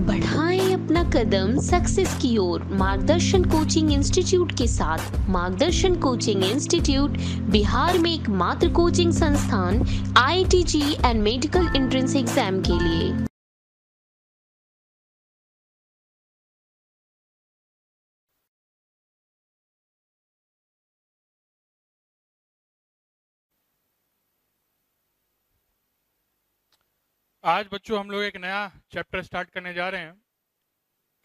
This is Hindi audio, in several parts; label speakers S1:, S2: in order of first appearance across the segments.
S1: बढ़ाएं अपना कदम सक्सेस की ओर मार्गदर्शन कोचिंग इंस्टीट्यूट के साथ। मार्गदर्शन कोचिंग इंस्टीट्यूट बिहार में एकमात्र कोचिंग संस्थान IIT and medical entrance exam के लिए।
S2: आज बच्चों हम लोग एक नया चैप्टर स्टार्ट करने जा रहे हैं।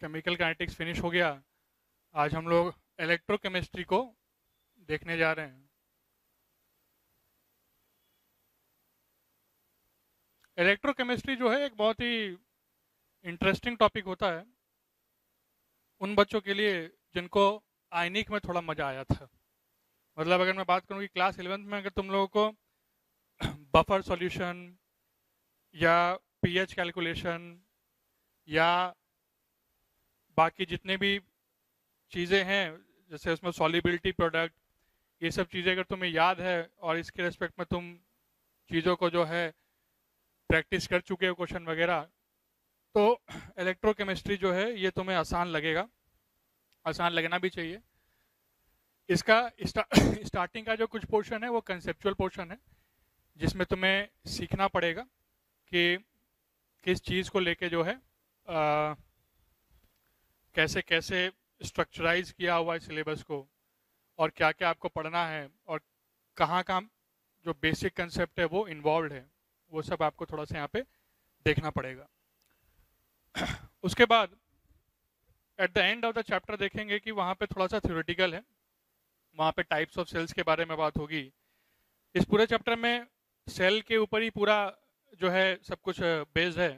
S2: केमिकल काइनेटिक्स फिनिश हो गया। आज हम लोग इलेक्ट्रोकेमिस्ट्री को देखने जा रहे हैं। इलेक्ट्रोकेमिस्ट्री जो है एक बहुत ही इंटरेस्टिंग टॉपिक होता है उन बच्चों के लिए जिनको आयनिक में थोड़ा मजा आया था। मतलब अगर मैं बात करूं कि क्लास 11th में अगर तुम लोगों को बफर सॉल्यूशन या पीएच कैलकुलेशन या बाकी जितने भी चीज़ें हैं जैसे उसमें सॉल्युबिलिटी प्रोडक्ट, ये सब चीज़ें अगर तुम्हें याद है और इसके रेस्पेक्ट में तुम चीज़ों को जो है प्रैक्टिस कर चुके हो क्वेश्चन वगैरह, तो इलेक्ट्रोकेमिस्ट्री जो है ये तुम्हें आसान लगेगा। आसान लगना भी चाहिए। इसका स्टार्टिंग का जो कुछ पोर्शन है वो कंसेप्चुअल पोर्शन है, जिसमें तुम्हें सीखना पड़ेगा कि किस चीज़ को लेके जो है कैसे कैसे स्ट्रक्चराइज किया हुआ है सिलेबस को और क्या क्या आपको पढ़ना है और कहाँ कहाँ जो बेसिक कंसेप्ट है वो इन्वॉल्व है, वो सब आपको थोड़ा सा यहाँ पे देखना पड़ेगा। उसके बाद at the end of the chapter देखेंगे कि वहाँ पे थोड़ा सा थ्योरेटिकल है, वहाँ पे टाइप्स ऑफ सेल्स के बारे में बात होगी। इस पूरे चैप्टर में सेल के ऊपर ही पूरा जो है सब कुछ बेस्ड है,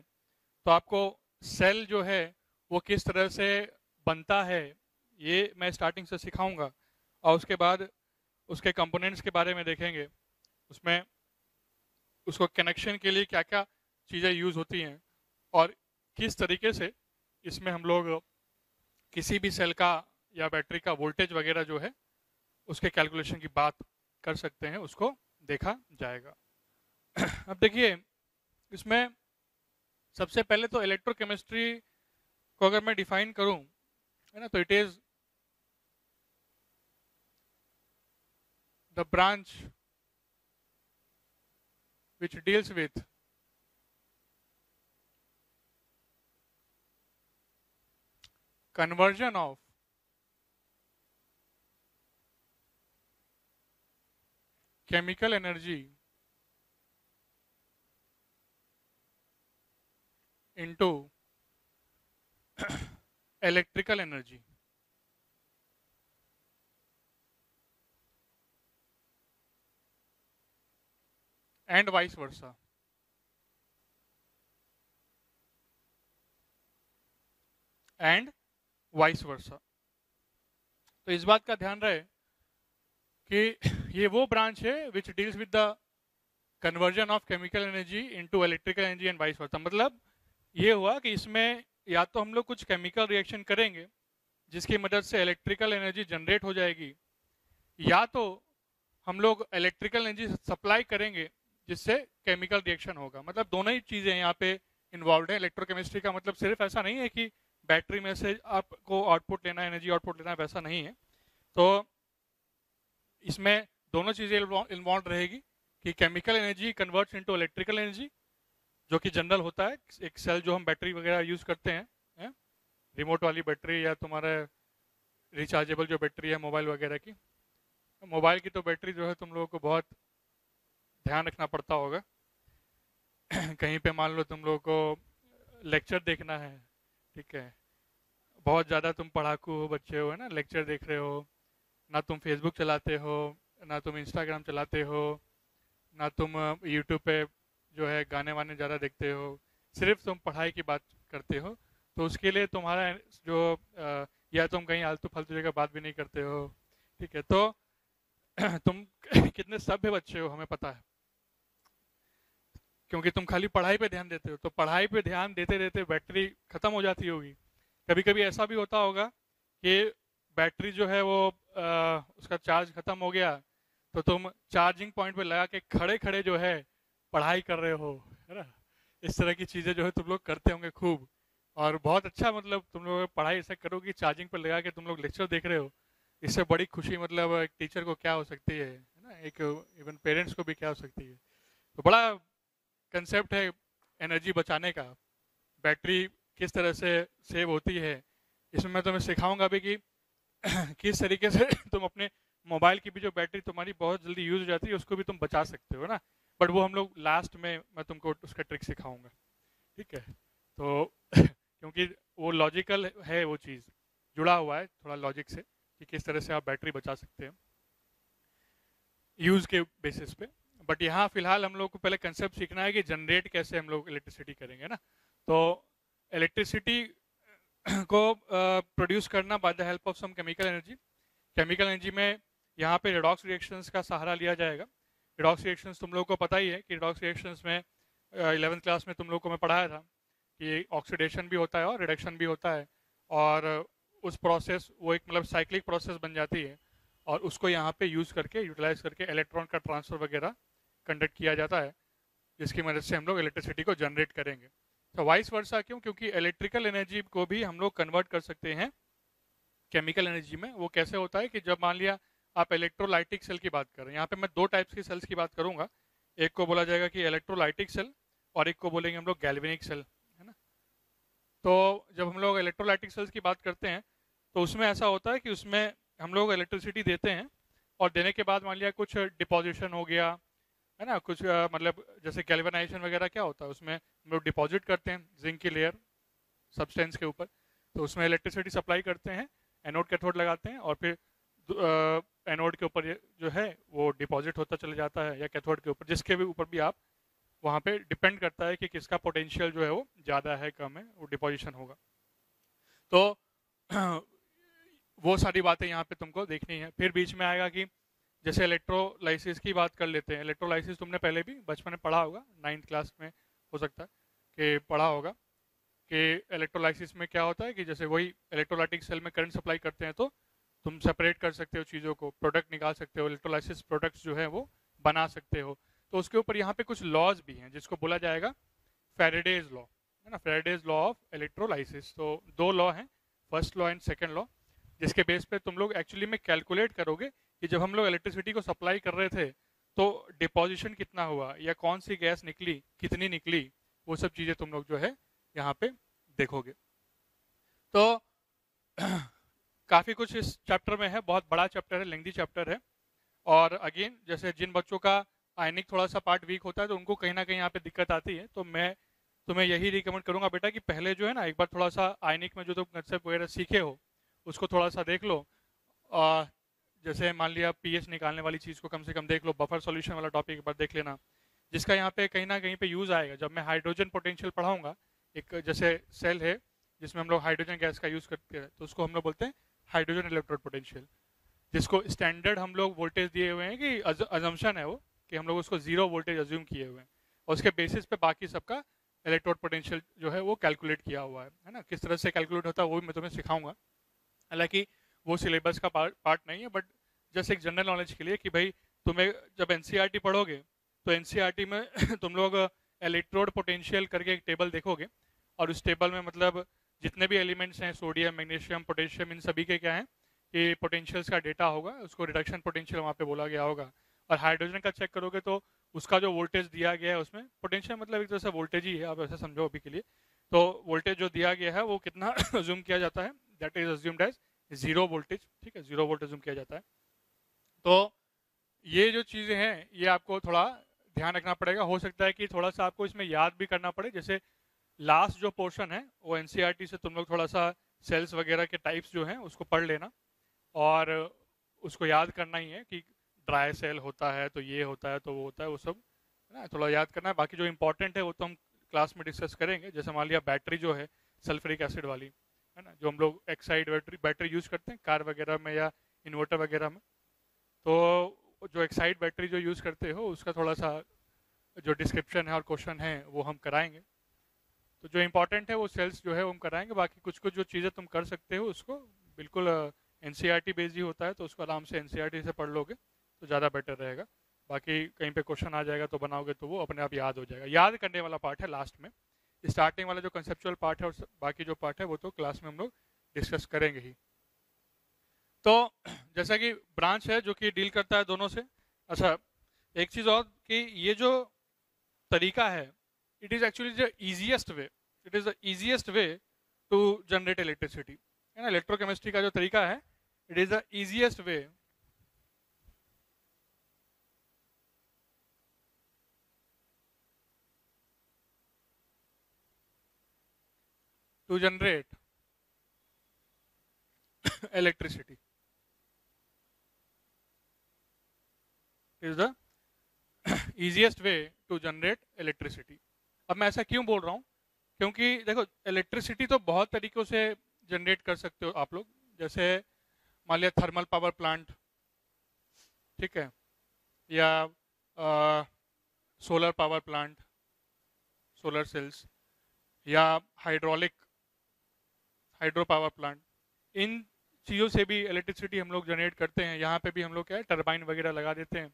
S2: तो आपको सेल जो है वो किस तरह से बनता है ये मैं स्टार्टिंग से सिखाऊंगा, और उसके बाद उसके कंपोनेंट्स के बारे में देखेंगे, उसमें उसको कनेक्शन के लिए क्या क्या चीज़ें यूज़ होती हैं और किस तरीके से इसमें हम लोग किसी भी सेल का या बैटरी का वोल्टेज वगैरह जो है उसके कैलकुलेशन की बात कर सकते हैं, उसको देखा जाएगा। अब देखिए, इसमें सबसे पहले तो इलेक्ट्रोकेमिस्ट्री को अगर मैं डिफाइन करूं, है ना, तो it is the branch which deals with conversion of chemical energy into electrical energy and vice versa। And vice versa. तो इस बात का ध्यान रहे कि ये वो ब्रांच है which deals with the conversion of chemical energy into electrical energy and vice versa. मतलब ये हुआ कि इसमें या तो हम लोग कुछ केमिकल रिएक्शन करेंगे जिसकी मदद से इलेक्ट्रिकल एनर्जी जनरेट हो जाएगी, या तो हम लोग इलेक्ट्रिकल एनर्जी सप्लाई करेंगे जिससे केमिकल रिएक्शन होगा। मतलब दोनों ही चीज़ें यहाँ पे इन्वॉल्व है। इलेक्ट्रोकेमिस्ट्री का मतलब सिर्फ ऐसा नहीं है कि बैटरी में से आपको आउटपुट लेना है, एनर्जी आउटपुट लेना है, वैसा नहीं है। तो इसमें दोनों चीज़ें इन्वॉल्व रहेगी कि chemical energy converts into electrical energy, जो कि जनरल होता है। एक सेल जो हम बैटरी वगैरह यूज़ करते हैं, रिमोट वाली बैटरी या तुम्हारे रिचार्जेबल जो बैटरी है मोबाइल वगैरह की, मोबाइल की तो बैटरी जो है तुम लोगों को बहुत ध्यान रखना पड़ता होगा। कहीं पे मान लो तुम लोगों को लेक्चर देखना है, ठीक है, बहुत ज़्यादा तुम पढ़ाकू हो, बच्चे हो, है ना, लेक्चर देख रहे हो, ना तुम फेसबुक चलाते हो, ना तुम इंस्टाग्राम चलाते हो, ना तुम यूट्यूब पे जो है गाने वाने ज़्यादा देखते हो, सिर्फ तुम पढ़ाई की बात करते हो, तो उसके लिए तुम्हारा जो या तुम कहीं आलतू फालतू जगह बात भी नहीं करते हो, ठीक है। तो तुम कितने सभ्य बच्चे हो हमें पता है, क्योंकि तुम खाली पढ़ाई पे ध्यान देते हो। तो पढ़ाई पे ध्यान देते देते बैटरी खत्म हो जाती होगी। कभी कभी ऐसा भी होता होगा कि बैटरी जो है वो उसका चार्ज खत्म हो गया, तो तुम चार्जिंग पॉइंट पे लगा के खड़े खड़े जो है पढ़ाई कर रहे हो, है ना। इस तरह की चीज़ें जो है तुम लोग करते होंगे खूब। और बहुत अच्छा, मतलब तुम लोग पढ़ाई ऐसा करो कि चार्जिंग पर लगा के तुम लोग लेक्चर देख रहे हो। इससे बड़ी खुशी मतलब एक टीचर को क्या हो सकती है ना, एक इवन पेरेंट्स को भी क्या हो सकती है। तो बड़ा कंसेप्ट है एनर्जी बचाने का, बैटरी किस तरह से सेव होती है। इसमें मैं तुम्हें सिखाऊंगा भी कि किस तरीके से तुम अपने मोबाइल की भी जो बैटरी तुम्हारी बहुत जल्दी यूज हो जाती है उसको भी तुम बचा सकते हो ना। बट वो हम लोग लास्ट में मैं तुमको उसका ट्रिक सिखाऊंगा, ठीक है। तो क्योंकि वो लॉजिकल है, वो चीज़ जुड़ा हुआ है थोड़ा लॉजिक से कि किस तरह से आप बैटरी बचा सकते हैं यूज के बेसिस पे। बट यहाँ फिलहाल हम लोग को पहले कंसेप्ट सीखना है कि जनरेट कैसे हम लोग इलेक्ट्रिसिटी करेंगे ना। तो इलेक्ट्रिसिटी को प्रोड्यूस करना by the help of some chemical energy. Chemical energy में यहाँ पे रिडॉक्स रिएक्शंस का सहारा लिया जाएगा। रिडॉक्स रिएक्शंस तुम लोग को पता ही है कि रिडॉक्स रिएक्शंस में 11th क्लास में तुम लोग को मैं पढ़ाया था कि ऑक्सीडेशन भी होता है और रिडक्शन भी होता है। और उस प्रोसेस वो एक मतलब साइक्लिक प्रोसेस बन जाती है और उसको यहाँ पे यूज़ करके यूटिलाइज करके इलेक्ट्रॉन का ट्रांसफर वगैरह कंडक्ट किया जाता है, जिसकी मदद से हम लोग इलेक्ट्रिसिटी को जनरेट करेंगे। तो वाइस वर्सा क्यों? क्योंकि इलेक्ट्रिकल एनर्जी को भी हम लोग कन्वर्ट कर सकते हैं केमिकल एनर्जी में। वो कैसे होता है कि जब मान लिया आप इलेक्ट्रोलाइटिक सेल की बात कर रहे हैं, यहाँ पे मैं दो टाइप्स की सेल्स की बात करूंगा। एक को बोला जाएगा कि इलेक्ट्रोलाइटिक सेल और एक को बोलेंगे हम लोग गैल्वेनिक सेल, है ना। तो जब हम लोग इलेक्ट्रोलाइटिक सेल्स की बात करते हैं तो उसमें ऐसा होता है कि उसमें हम लोग इलेक्ट्रिसिटी देते हैं और देने के बाद मान लिया कुछ डिपॉजिशन हो गया, है ना, कुछ मतलब जैसे गैल्वेनाइजेशन वगैरह क्या होता है उसमें हम लोग डिपॉजिट करते हैं जिंक की लेयर सब्सटेंस के ऊपर। तो उसमें इलेक्ट्रिसिटी सप्लाई करते हैं, एनोड कैथोड लगाते हैं और फिर एनोड के ऊपर जो है वो डिपॉजिट होता चला जाता है, या कैथोड के ऊपर, जिसके भी ऊपर भी आप वहाँ पे डिपेंड करता है कि किसका पोटेंशियल जो है वो ज़्यादा है कम है, वो डिपॉजिशन होगा। तो वो सारी बातें यहाँ पे तुमको देखनी है। फिर बीच में आएगा कि जैसे इलेक्ट्रोलाइसिस की बात कर लेते हैं। इलेक्ट्रोलाइसिस तुमने पहले भी बचपन में पढ़ा होगा, 9th क्लास में हो सकता है कि पढ़ा होगा कि इलेक्ट्रोलाइसिस में क्या होता है कि जैसे वही इलेक्ट्रोलाइटिक सेल में करंट सप्लाई करते हैं तो तुम सेपरेट कर सकते हो चीज़ों को, प्रोडक्ट निकाल सकते हो, इलेक्ट्रोलाइसिस प्रोडक्ट्स जो है वो बना सकते हो। तो उसके ऊपर यहाँ पे कुछ लॉज भी हैं जिसको बोला जाएगा फैराडेज लॉ, है ना, फैराडेज लॉ ऑफ इलेक्ट्रोलाइसिस। तो दो लॉ हैं, first law and second law, जिसके बेस पे तुम लोग एक्चुअली में कैलकुलेट करोगे कि जब हम लोग इलेक्ट्रिसिटी को सप्लाई कर रहे थे तो डिपोजिशन कितना हुआ या कौन सी गैस निकली, कितनी निकली, वो सब चीज़ें तुम लोग जो है यहाँ पे देखोगे। तो काफ़ी कुछ इस चैप्टर में है, बहुत बड़ा चैप्टर है, लेंथी चैप्टर है। और अगेन जैसे जिन बच्चों का आयनिक थोड़ा सा पार्ट वीक होता है तो उनको कहीं ना कहीं यहाँ पे दिक्कत आती है। तो मैं तुम्हें यही रिकमेंड करूंगा बेटा कि पहले जो है ना एक बार थोड़ा सा आयनिक में जो तुम कंसेप्ट वगैरह सीखे हो उसको थोड़ा सा देख लो। और जैसे मान लिया पीएच निकालने वाली चीज़ को कम से कम देख लो, बफर सॉल्यूशन वाला टॉपिक एक बार देख लेना, जिसका यहाँ पे कहीं ना कहीं पे यूज़ आएगा जब मैं हाइड्रोजन पोटेंशियल पढ़ाऊंगा। एक जैसे सेल है जिसमें हम लोग हाइड्रोजन गैस का यूज़ करते हैं तो उसको हम लोग बोलते हैं हाइड्रोजन इलेक्ट्रोड पोटेंशियल, जिसको स्टैंडर्ड हम लोग वोल्टेज दिए हुए हैं कि अजम्पशन है वो कि हम लोग उसको 0 वोल्टेज अज्यूम किए हुए हैं और उसके बेसिस पे बाकी सबका इलेक्ट्रोड पोटेंशियल जो है वो कैलकुलेट किया हुआ है ना। किस तरह से कैलकुलेट होता है वो भी मैं तुम्हें सिखाऊंगा, हालांकि वो सिलेबस का पार्ट नहीं है, बट जैसे एक जनरल नॉलेज के लिए कि भाई तुम्हें जब एनसीईआरटी पढ़ोगे तो एनसीईआरटी में तुम लोग इलेक्ट्रोड पोटेंशियल करके एक टेबल देखोगे और उस टेबल में मतलब जितने भी एलिमेंट्स हैं सोडियम मैग्नीशियम पोटेशियम इन सभी के क्या हैं कि पोटेंशियल्स का डेटा होगा, उसको रिडक्शन पोटेंशियल वहाँ पे बोला गया होगा। और हाइड्रोजन का चेक करोगे तो उसका जो वोल्टेज दिया गया है उसमें पोटेंशियल मतलब एक तरह से वोल्टेज ही है, आप ऐसा समझो अभी के लिए। तो वोल्टेज जो दिया गया है वो कितना अज्यूम किया जाता है, that is assumed as 0 voltage, ठीक है, 0 वोल्ट अज्यूम किया जाता है। तो ये जो चीज़ें हैं ये आपको थोड़ा ध्यान रखना पड़ेगा। हो सकता है कि थोड़ा सा आपको इसमें याद भी करना पड़े, जैसे लास्ट जो पोर्शन है वो एनसीईआरटी से तुम लोग थोड़ा सा सेल्स वगैरह के टाइप्स जो हैं उसको पढ़ लेना और उसको याद करना ही है कि ड्राई सेल होता है तो ये होता है तो वो होता है, वो सब है ना थोड़ा याद करना है। बाकी जो इंपॉर्टेंट है वो तो हम क्लास में डिस्कस करेंगे। जैसे मान लिया बैटरी जो है सल्फ्यूरिक एसिड वाली, है ना, जो हम लोग एक्साइड बैटरी यूज़ करते हैं कार वगैरह में या इन्वर्टर वगैरह में, तो जो एक्साइड बैटरी जो यूज़ करते हो उसका थोड़ा सा जो डिस्क्रिप्शन है और क्वेश्चन है वो हम कराएंगे। तो जो इंपॉर्टेंट है वो सेल्स जो है वो हम कराएंगे, बाकी कुछ कुछ जो चीज़ें तुम कर सकते हो उसको बिल्कुल एनसीईआरटी बेस्ड ही होता है तो उसको आराम से एनसीईआरटी से पढ़ लोगे तो ज़्यादा बेटर रहेगा। बाकी कहीं पे क्वेश्चन आ जाएगा तो बनाओगे तो वो अपने आप याद हो जाएगा। याद करने वाला पार्ट है लास्ट में, स्टार्टिंग वाला जो कंसेप्चुअल पार्ट है और बाकी जो पार्ट है वो तो क्लास में हम लोग डिस्कस करेंगे ही। तो जैसा कि ब्रांच है जो कि डील करता है दोनों से। अच्छा, एक चीज़ और कि ये जो तरीका है, it is actually the easiest way, it is the easiest way to generate electricity, है ना। इलेक्ट्रोकेमिस्ट्री का जो तरीका है, it is the easiest way to generate electricity. It is the easiest way to generate electricity. अब मैं ऐसा क्यों बोल रहा हूँ, क्योंकि देखो इलेक्ट्रिसिटी तो बहुत तरीकों से जनरेट कर सकते हो आप लोग। जैसे मान लिया थर्मल पावर प्लांट, ठीक है, या solar power plant, solar cells, या हाइड्रो पावर प्लांट। इन चीज़ों से भी इलेक्ट्रिसिटी हम लोग जनरेट करते हैं। यहाँ पे भी हम लोग क्या है, टरबाइन वगैरह लगा देते हैं।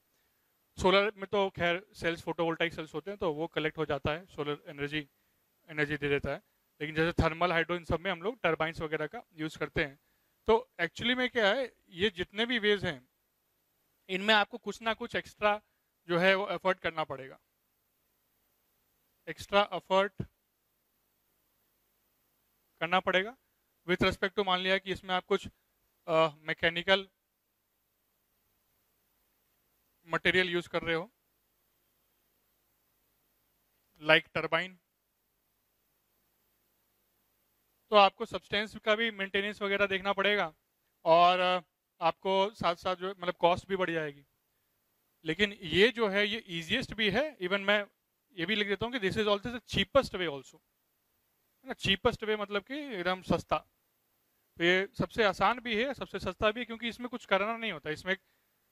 S2: सोलर में तो खैर सेल्स, फोटोवोल्टाइक सेल्स होते हैं, तो वो कलेक्ट हो जाता है, सोलर एनर्जी दे देता है। लेकिन जैसे थर्मल, हाइड्रो, इन सब में हम लोग टरबाइंस वगैरह का यूज़ करते हैं। तो एक्चुअली में क्या है, ये जितने भी वेज हैं, इनमें आपको कुछ ना कुछ एक्स्ट्रा जो है वो एफर्ट करना पड़ेगा। एक्स्ट्रा एफर्ट करना पड़ेगा विथ रेस्पेक्ट टू, मान लिया कि इसमें आप कुछ मैकेनिकल मटेरियल यूज कर रहे हो, लाइक टरबाइन, तो आपको सब्सटेंस का भी मेंटेनेंस वगैरह देखना पड़ेगा, और आपको साथ साथ जो मतलब कॉस्ट भी बढ़ जाएगी। लेकिन ये जो है ये इजीएस्ट भी है। इवन मैं ये भी लिख देता हूँ कि this is also the cheapest way also, है ना। चीपेस्ट वे मतलब कि एकदम सस्ता। तो ये सबसे आसान भी है, सबसे सस्ता भी है, क्योंकि इसमें कुछ करना नहीं होता। इसमें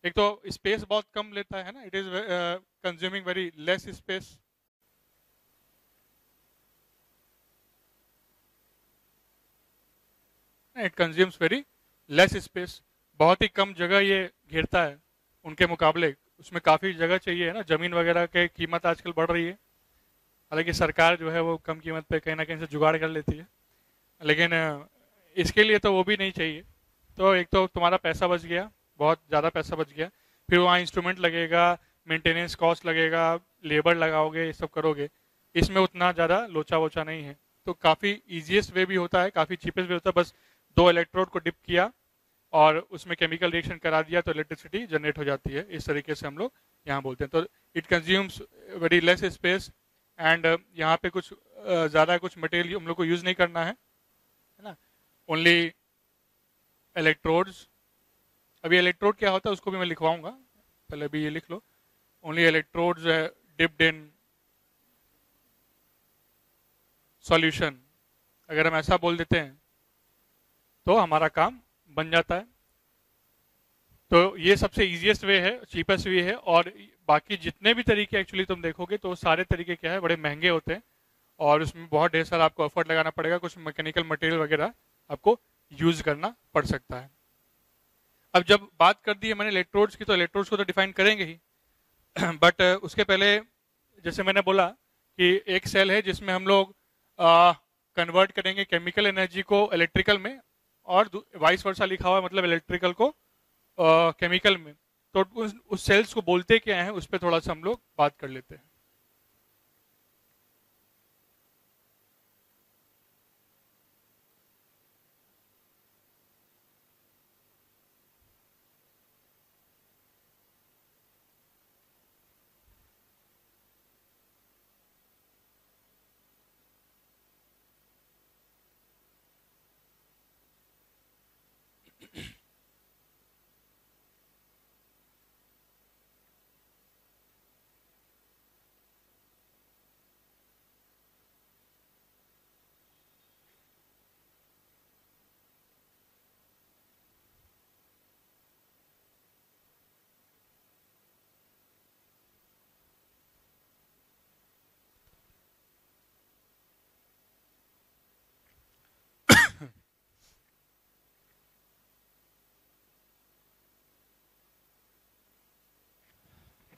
S2: एक तो स्पेस बहुत कम लेता है ना, it is consuming very less space. It consumes very less space, बहुत ही कम जगह ये घेरता है उनके मुकाबले। उसमें काफ़ी जगह चाहिए, है ना। ज़मीन वगैरह की कीमत आजकल बढ़ रही है, हालांकि सरकार जो है वो कम कीमत पे कहीं ना कहीं से जुगाड़ कर लेती है, लेकिन इसके लिए तो वो भी नहीं चाहिए। तो एक तो तुम्हारा पैसा बच गया, बहुत ज़्यादा पैसा बच गया, फिर वहाँ इंस्ट्रूमेंट लगेगा, मेंटेनेंस कॉस्ट लगेगा, लेबर लगाओगे, ये सब करोगे। इसमें उतना ज़्यादा लोचा वोचा नहीं है। तो काफ़ी ईजीएस्ट वे भी होता है, काफ़ी चीपेस्ट वे होता है। बस 2 इलेक्ट्रोड को डिप किया और उसमें केमिकल रिएक्शन करा दिया तो इलेक्ट्रिसिटी जनरेट हो जाती है। इस तरीके से हम लोग यहाँ बोलते हैं। तो it consumes very less space, and यहाँ पे कुछ ज़्यादा कुछ मटेरियल हम लोग को यूज़ नहीं करना है ना। Only electrodes. अभी इलेक्ट्रोड क्या होता है उसको भी मैं लिखवाऊंगा, पहले भी ये लिख लो। Only electrodes dipped in solution. अगर हम ऐसा बोल देते हैं तो हमारा काम बन जाता है। तो ये सबसे इजीएस्ट वे है, चीपेस्ट वे है। और बाकी जितने भी तरीके एक्चुअली तुम देखोगे तो सारे तरीके क्या है, बड़े महंगे होते हैं, और उसमें बहुत ढेर सारा आपको एफर्ट लगाना पड़ेगा। कुछ मैकेनिकल मटेरियल वगैरह आपको यूज करना पड़ सकता है। अब जब बात कर दी है मैंने इलेक्ट्रोड्स की, तो इलेक्ट्रोड्स को तो डिफाइन करेंगे ही, बट उसके पहले जैसे मैंने बोला कि एक सेल है जिसमें हम लोग कन्वर्ट करेंगे केमिकल एनर्जी को इलेक्ट्रिकल में, और वाइस वर्सा लिखा हुआ है, मतलब इलेक्ट्रिकल को केमिकल में। तो उस सेल्स को बोलते क्या है, उस पर थोड़ा सा हम लोग बात कर लेते हैं।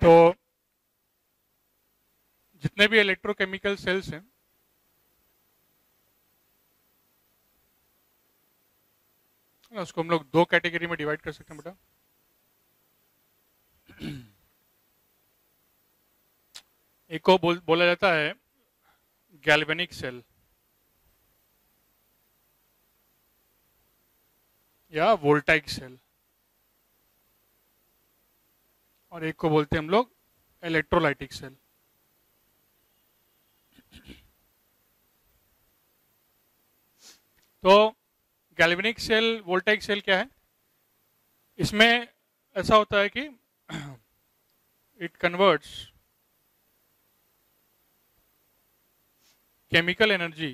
S2: तो जितने भी इलेक्ट्रोकेमिकल सेल्स हैं ना, उसको हम लोग दो कैटेगरी में डिवाइड कर सकते हैं बेटा। एक को बोला जाता है गैल्वेनिक सेल या वोल्टाइक सेल, और एक को बोलते हैं हम लोग इलेक्ट्रोलाइटिक सेल। तो गैल्वेनिक सेल वोल्टाइक सेल क्या है? इसमें ऐसा होता है कि it converts chemical energy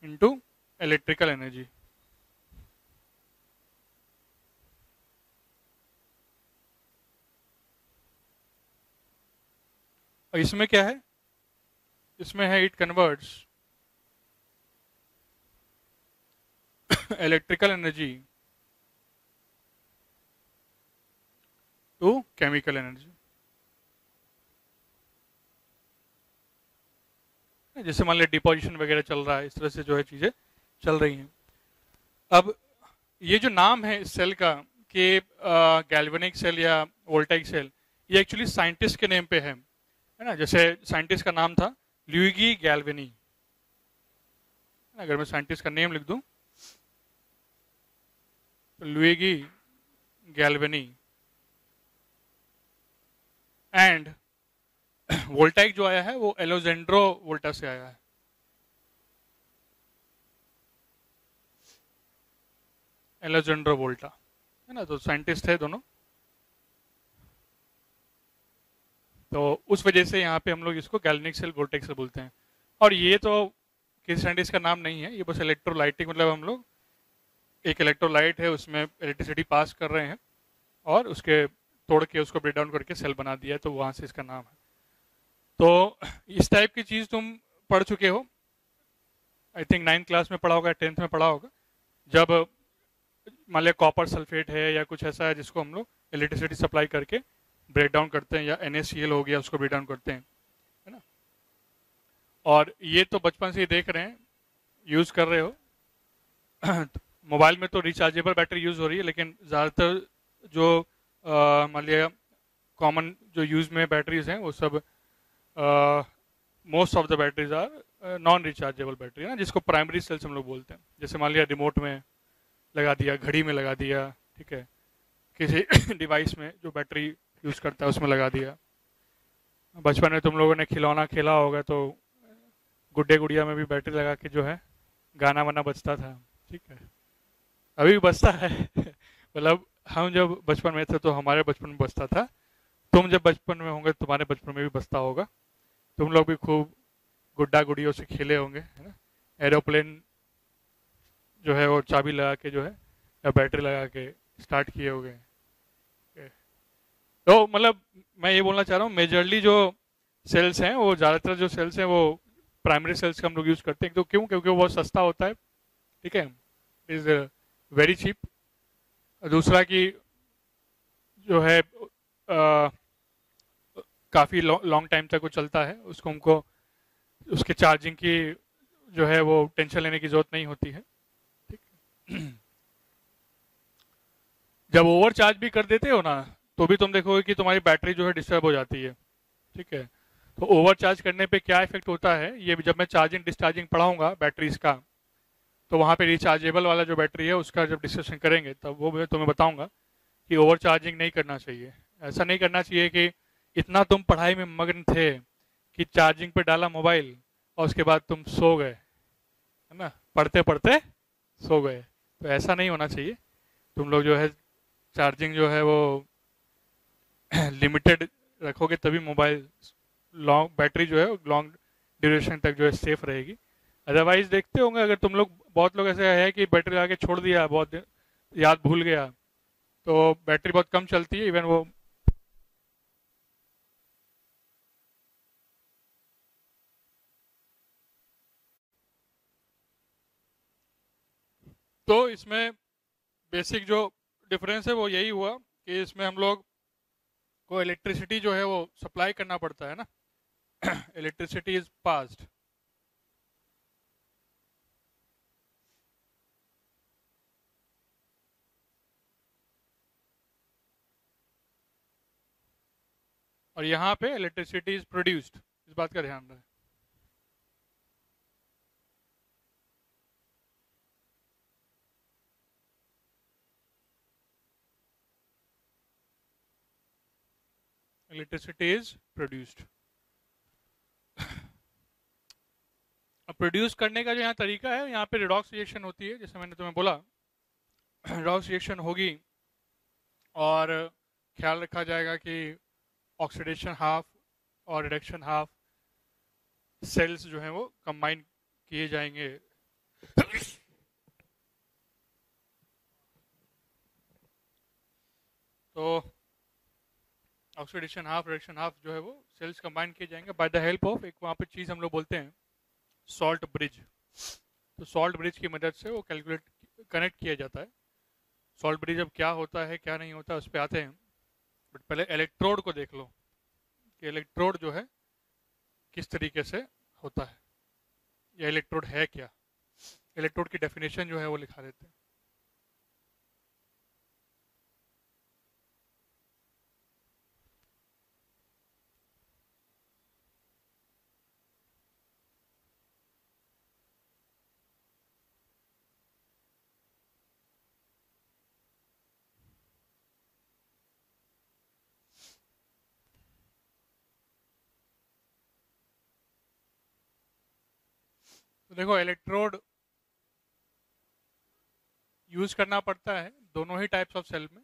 S2: into electrical energy. और इसमें क्या है? इसमें है it converts electrical energy to chemical energy. जैसे मान लिया डिपोजिशन वगैरह चल रहा है, इस तरह से जो है चीजें चल रही हैं। अब ये जो नाम है इस सेल का कि गैल्वेनिक सेल या वोल्टाइक सेल, ये एक्चुअली साइंटिस्ट के नेम पे है ना। जैसे साइंटिस्ट का नाम था ल्यूइगी गैल्वेनी, अगर मैं साइंटिस्ट का नेम लिख दूं तो लुइगी गैल्वेनी, एंड वोल्टाइक जो आया है वो एलोजेंड्रो वोल्टा से आया है। एलोजेंड्रो वोल्टा है ना, तो साइंटिस्ट है दोनों। तो उस वजह से यहाँ पे हम लोग इसको गैल्वेनिक सेल वोल्टाइक सेल बोलते हैं। और ये तो किसी साइंटिस्ट का नाम नहीं है, ये बस इलेक्ट्रोलाइटिक, मतलब हम लोग एक इलेक्ट्रोलाइट है उसमें इलेक्ट्रिसिटी पास कर रहे हैं और उसके तोड़ के उसको ब्रेक डाउन करके सेल बना दिया है, तो वहां से इसका नाम है। तो इस टाइप की चीज तुम पढ़ चुके हो, आई थिंक 9th क्लास में पढ़ा होगा, 10th में पढ़ा होगा। जब मान लिया कॉपर सल्फेट है या कुछ ऐसा है जिसको हम लोग इलेक्ट्रिसिटी सप्लाई करके ब्रेक डाउन करते हैं, या NaCl हो गया उसको ब्रेक डाउन करते हैं, है ना। और ये तो बचपन से ही देख रहे हैं, यूज कर रहे हो। मोबाइल में तो रिचार्जेबल बैटरी यूज हो रही है, लेकिन ज़्यादातर जो मान लिया कॉमन जो यूज में बैटरीज हैं वो सब most of the batteries are non rechargeable battery, ना, जिसको प्राइमरी सेल्स हम लोग बोलते हैं। जैसे मान लिया रिमोट में लगा दिया, घड़ी में लगा दिया, ठीक है, किसी डिवाइस में जो बैटरी यूज करता है उसमें लगा दिया। बचपन में तुम लोगों ने खिलौना खेला होगा तो गुड्डे गुड़िया में भी बैटरी लगा के जो है गाना वाना बजता था, ठीक है, अभी भी बजता है। मतलब हम जब बचपन में थे तो हमारे बचपन में बजता था, तुम जब बचपन में होंगे तुम्हारे बचपन में भी बजता होगा। तुम लोग भी खूब गुड्डा गुड़ियों से खेले होंगे, है ना। एरोप्लेन जो है वो चाबी लगा के जो है या बैटरी लगा के स्टार्ट किए होंगे। तो मतलब मैं ये बोलना चाह रहा हूँ, मेजरली जो सेल्स हैं वो ज़्यादातर जो सेल्स हैं वो प्राइमरी सेल्स का हम लोग यूज़ करते हैं। तो क्यों? क्योंकि वो बहुत सस्ता होता है, ठीक है, इज़ वेरी चीप। दूसरा कि जो है काफ़ी लॉन्ग टाइम तक वो चलता है, उसको हमको उसके चार्जिंग की जो है वो टेंशन लेने की जरूरत नहीं होती है, ठीक। जब ओवर चार्ज भी कर देते हो ना तो भी तुम देखोगे कि तुम्हारी बैटरी जो है डिस्टर्ब हो जाती है, ठीक है। तो ओवर चार्ज करने पे क्या इफेक्ट होता है, ये जब मैं चार्जिंग डिस्चार्जिंग पढ़ाऊंगा बैटरीज का, तो वहाँ पे रिचार्जेबल वाला जो बैटरी है उसका जब डिस्कशन करेंगे तब वो मैं तुम्हें बताऊंगा कि ओवर चार्जिंग नहीं करना चाहिए। ऐसा नहीं करना चाहिए कि इतना तुम पढ़ाई में मग्न थे कि चार्जिंग पे डाला मोबाइल और उसके बाद तुम सो गए, है ना, पढ़ते पढ़ते सो गए। तो ऐसा नहीं होना चाहिए। तुम लोग जो है चार्जिंग जो है वो लिमिटेड रखोगे तभी मोबाइल लॉन्ग बैटरी जो है लॉन्ग ड्यूरेशन तक जो है सेफ रहेगी। अदरवाइज देखते होंगे अगर तुम लोग, बहुत लोग ऐसे है कि बैटरी लगा के छोड़ दिया, बहुत याद भूल गया, तो बैटरी बहुत कम चलती है, इवन वो तो इसमें बेसिक जो डिफरेंस है वो यही हुआ कि इसमें हम लोग को इलेक्ट्रिसिटी जो है वो सप्लाई करना पड़ता है ना। इलेक्ट्रिसिटी इज पास्ड और यहाँ पे इलेक्ट्रिसिटी इज प्रोड्यूस्ड, इस बात का ध्यान रहे। Electricity is produced. अब प्रोड्यूस करने का जो यहाँ तरीका है, यहाँ पे रिडॉक्स रिएक्शन होती है, जैसे मैंने तुम्हें बोला रिडॉक्स रिएक्शन होगी और ख्याल रखा जाएगा कि ऑक्सीडेशन हाफ और रिडक्शन हाफ सेल्स जो हैं वो कंबाइन किए जाएंगे। तो ऑक्सीडेशन हाफ रिडक्शन हाफ जो है वो सेल्स कंबाइन किए जाएंगे बाय द हेल्प ऑफ एक वहाँ पे चीज़ हम लोग बोलते हैं सॉल्ट ब्रिज। तो सॉल्ट ब्रिज की मदद से वो कैलकुलेट कनेक्ट किया जाता है। सॉल्ट ब्रिज अब क्या होता है क्या नहीं होता उस पर आते हैं, बट पहले इलेक्ट्रोड को देख लो कि इलेक्ट्रोड जो है किस तरीके से होता है, या इलेक्ट्रोड है क्या। इलेक्ट्रोड की डेफिनेशन जो है वो लिखा देते हैं। तो देखो इलेक्ट्रोड यूज करना पड़ता है दोनों ही टाइप्स ऑफ सेल में,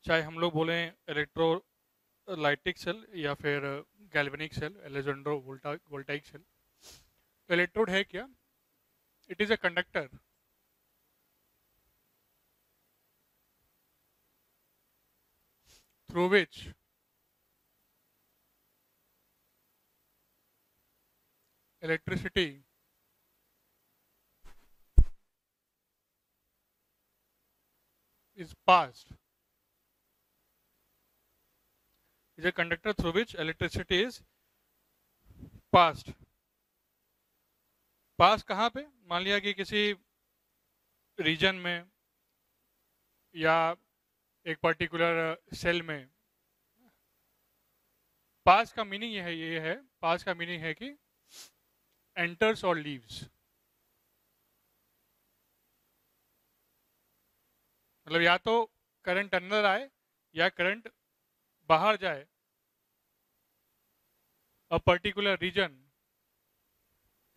S2: चाहे हम लोग बोलें इलेक्ट्रोलाइटिक सेल या फिर galvanic cell, Alessandro voltaic cell. तो इलेक्ट्रोड है क्या? It is a conductor through which electricity is passed. Is a conductor through which electricity is passed. पास कहाँ पे? मान लिया कि किसी रीजन में या एक पर्टिकुलर सेल में। पास का मीनिंग ये है, पास का मीनिंग है कि एंटर्स और लीव्स, मतलब या तो करंट अंदर आए या करंट बाहर जाए। A particular region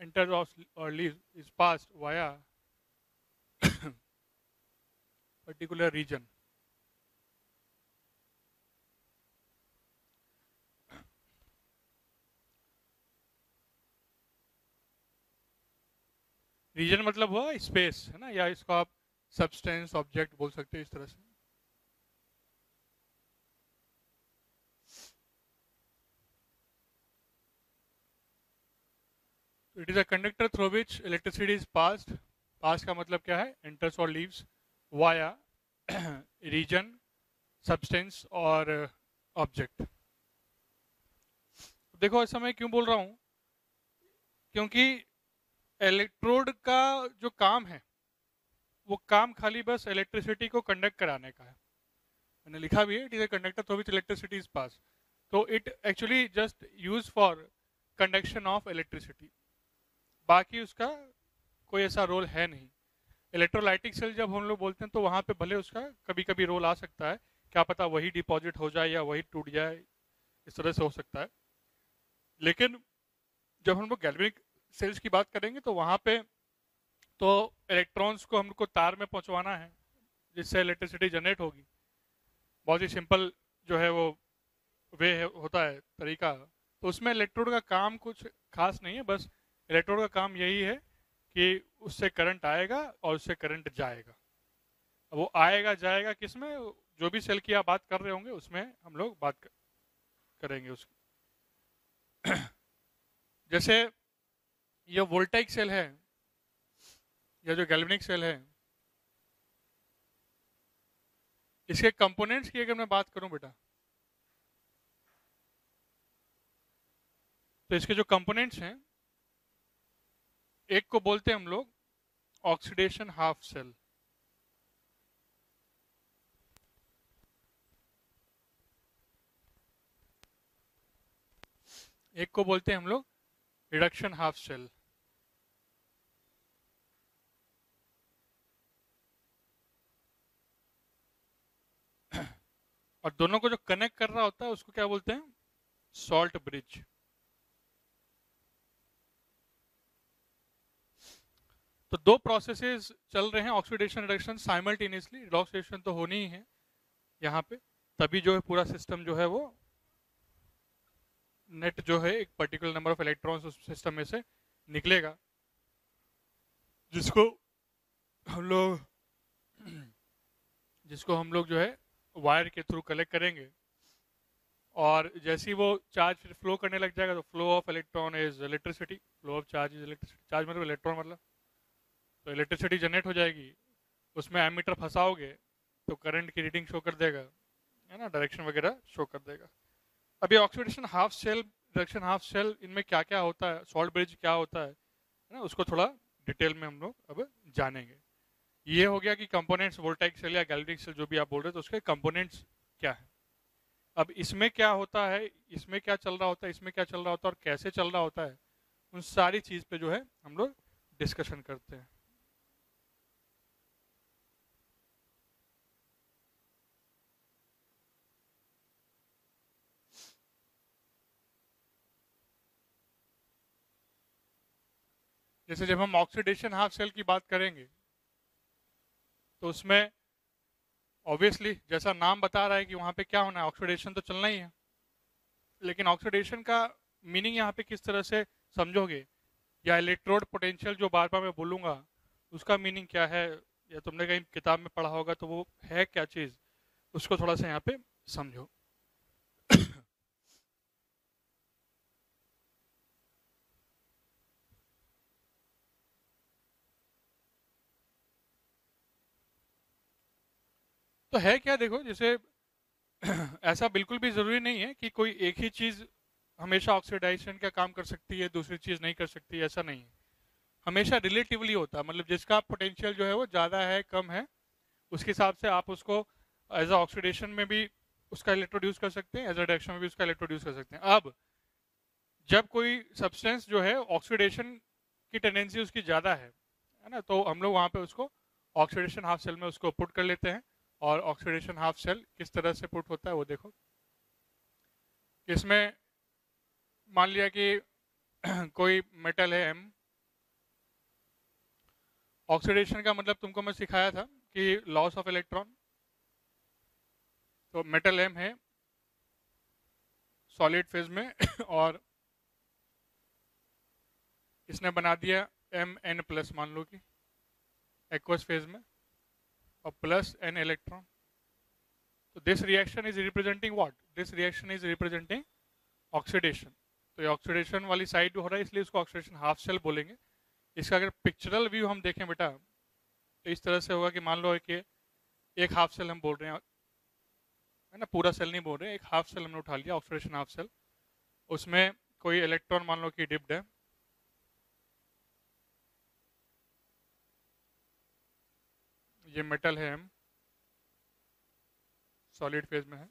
S2: enters or leaves is passed via particular region. Region मतलब हुआ स्पेस, है ना, या इसको आप सब्सटेंस ऑब्जेक्ट बोल सकते हैं इस तरह से। It is a conductor through which electricity is passed. Pass का मतलब क्या है? एंटर्स और लीव्स वाया रीजन, सब्सटेंस और ऑब्जेक्ट। देखो ऐसा मैं क्यों बोल रहा हूं, क्योंकि इलेक्ट्रोड का जो काम है वो काम खाली बस इलेक्ट्रिसिटी को कंडक्ट कराने का है। मैंने लिखा भी है it is a conductor through which electricity is pass. तो it actually just use for conduction of electricity, बाकी उसका कोई ऐसा रोल है नहीं। इलेक्ट्रोलाइटिक सेल जब हम लोग बोलते हैं तो वहां पे भले उसका कभी कभी रोल आ सकता है, क्या पता वही डिपॉजिट हो जाए या वही टूट जाए, इस तरह से हो सकता है। लेकिन जब हम लोग गैल्वेनिक सेल्स की बात करेंगे तो वहां पे तो इलेक्ट्रॉन्स को हमको तार में पहुंचवाना है जिससे इलेक्ट्रिसिटी जनरेट होगी। बहुत ही सिंपल जो है वो वे होता है तरीका। तो उसमें इलेक्ट्रोड का काम कुछ खास नहीं है, बस इलेक्ट्रोड का काम यही है कि उससे करंट आएगा और उससे करंट जाएगा। अब वो आएगा जाएगा किस में? जो भी सेल की आप बात कर रहे होंगे उसमें हम लोग बात करेंगे उसकी। जैसे ये वोल्टाइक सेल है या जो गैल्वेनिक सेल है, इसके कंपोनेंट्स की अगर मैं बात करूं बेटा, तो इसके जो कंपोनेंट्स हैं, एक को बोलते हैं हम लोग ऑक्सीडेशन हाफ सेल। एक को बोलते हैं हम लोग रिडक्शन हाफ शेल। और दोनों को जो कनेक्ट कर रहा होता है उसको क्या बोलते हैं, सॉल्ट ब्रिज। तो दो प्रोसेसेस चल रहे हैं oxidation reduction simultaneously, redox reaction तो होनी ही है यहाँ पे, तभी जो है पूरा सिस्टम जो है वो नेट जो है एक पर्टिकुलर नंबर ऑफ इलेक्ट्रॉन्स उस सिस्टम में से निकलेगा, जिसको हम लोग जो है वायर के थ्रू कलेक्ट करेंगे। और जैसे ही वो चार्ज फ्लो करने लग जाएगा तो flow of electron is electricity, flow of charge is electricity, charge मतलब इलेक्ट्रॉन मतलब, तो इलेक्ट्रिसिटी जनरेट हो जाएगी। उसमें एमीटर फंसाओगे तो करंट की रीडिंग शो कर देगा, है ना, डायरेक्शन वगैरह शो कर देगा। अभी oxidation half cell, reduction half cell, इनमें क्या क्या होता है, सॉल्ट ब्रिज क्या होता है ना, उसको थोड़ा डिटेल में हम लोग अब जानेंगे। ये हो गया कि कंपोनेंट्स, वोल्टाइक सेल या गैल्वेनिक सेल जो भी आप बोल रहे हो, तो उसके कंपोनेंट्स क्या है। अब इसमें क्या होता है, इसमें क्या चल रहा होता है, इसमें क्या चल रहा होता है और कैसे चल रहा होता है, उन सारी चीज पे जो है हम लोग डिस्कशन करते हैं। जैसे जब हम ऑक्सीडेशन हाफ शेल की बात करेंगे तो उसमें ऑब्वियसली जैसा नाम बता रहा है कि वहां पे क्या होना है, ऑक्सीडेशन तो चलना ही है। लेकिन ऑक्सीडेशन का मीनिंग यहाँ पे किस तरह से समझोगे, या इलेक्ट्रोड पोटेंशियल जो बार बार मैं बोलूंगा उसका मीनिंग क्या है, या तुमने कहीं किताब में पढ़ा होगा तो वो है क्या चीज, उसको थोड़ा सा यहाँ पे समझो। तो है क्या, देखो जैसे ऐसा बिल्कुल भी जरूरी नहीं है कि कोई एक ही चीज हमेशा ऑक्सीडाइजेशन का काम कर सकती है, दूसरी चीज नहीं कर सकती, ऐसा नहीं है। हमेशा रिलेटिवली होता है, मतलब जिसका पोटेंशियल जो है वो ज्यादा है कम है, उसके हिसाब से आप उसको एज अ ऑक्सीडेशन में भी उसका इलेक्ट्रोड्यूस कर सकते हैं, एज अ रिडक्शन में भी उसका इलेक्ट्रोड्यूस कर सकते हैं। अब जब कोई सब्सटेंस जो है ऑक्सीडेशन की टेंडेंसी उसकी ज्यादा है ना, तो हम लोग वहां पे उसको ऑक्सीडेशन हाफ सेल में उसको पुट कर लेते हैं। और ऑक्सीडेशन हाफ सेल किस तरह से पुट होता है वो देखो। इसमें मान लिया कि कोई मेटल है एम, ऑक्सीडेशन का मतलब तुमको मैं सिखाया था कि लॉस ऑफ इलेक्ट्रॉन। तो मेटल एम है सॉलिड फेज में और इसने बना दिया एम एन प्लस, मान लो कि एक्वस फेज में, और प्लस एन इलेक्ट्रॉन। तो this reaction is representing what, this reaction is representing oxidation. तो ये ऑक्सीडेशन वाली साइड हो रहा है, इसलिए इसको ऑक्सीडेशन हाफ सेल बोलेंगे। इसका अगर पिक्चरल व्यू हम देखें बेटा तो इस तरह से होगा कि मान लो कि एक हाफ सेल हम बोल रहे हैं, है ना, पूरा सेल नहीं बोल रहे, एक हाफ सेल हमने उठा लिया ऑक्सीडेशन हाफ सेल, उसमें कोई इलेक्ट्रॉन मान लो कि डिप्ड है, ये मेटल है एम सॉलिड फेज में है,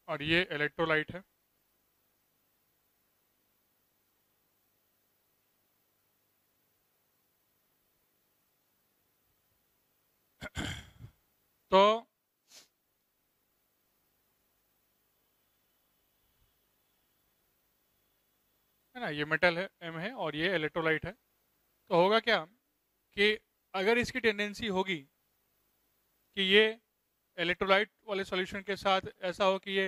S2: और ये इलेक्ट्रोलाइट है। तो है ना, ये मेटल है एम है और ये इलेक्ट्रोलाइट है। तो होगा क्या कि अगर इसकी टेंडेंसी होगी कि ये इलेक्ट्रोलाइट वाले सॉल्यूशन के साथ ऐसा हो कि ये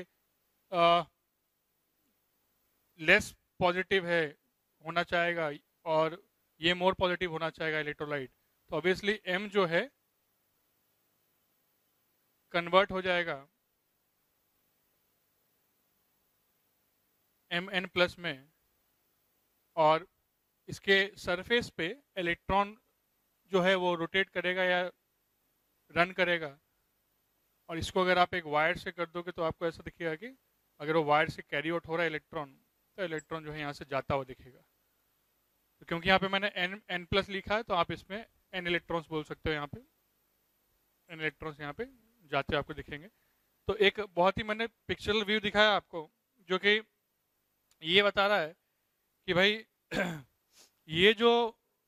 S2: लेस पॉजिटिव है होना चाहेगा और ये मोर पॉजिटिव होना चाहेगा इलेक्ट्रोलाइट, तो ऑब्वियसली एम जो है कन्वर्ट हो जाएगा एम एन प्लस में, और इसके सरफेस पे इलेक्ट्रॉन जो है वो रोटेट करेगा या रन करेगा। और इसको अगर आप एक वायर से कर दोगे तो आपको ऐसा दिखेगा कि अगर वो वायर से कैरी आउट हो रहा है इलेक्ट्रॉन, तो इलेक्ट्रॉन जो है यहाँ से जाता हुआ दिखेगा। तो क्योंकि यहाँ पे मैंने एन एन प्लस लिखा है तो आप इसमें एन इलेक्ट्रॉन्स बोल सकते हो, यहाँ पे एन इलेक्ट्रॉन्स यहाँ पे जाते आपको दिखेंगे। तो एक बहुत ही मैंने पिक्चरल व्यू दिखाया आपको, जो कि ये बता रहा है कि भाई ये जो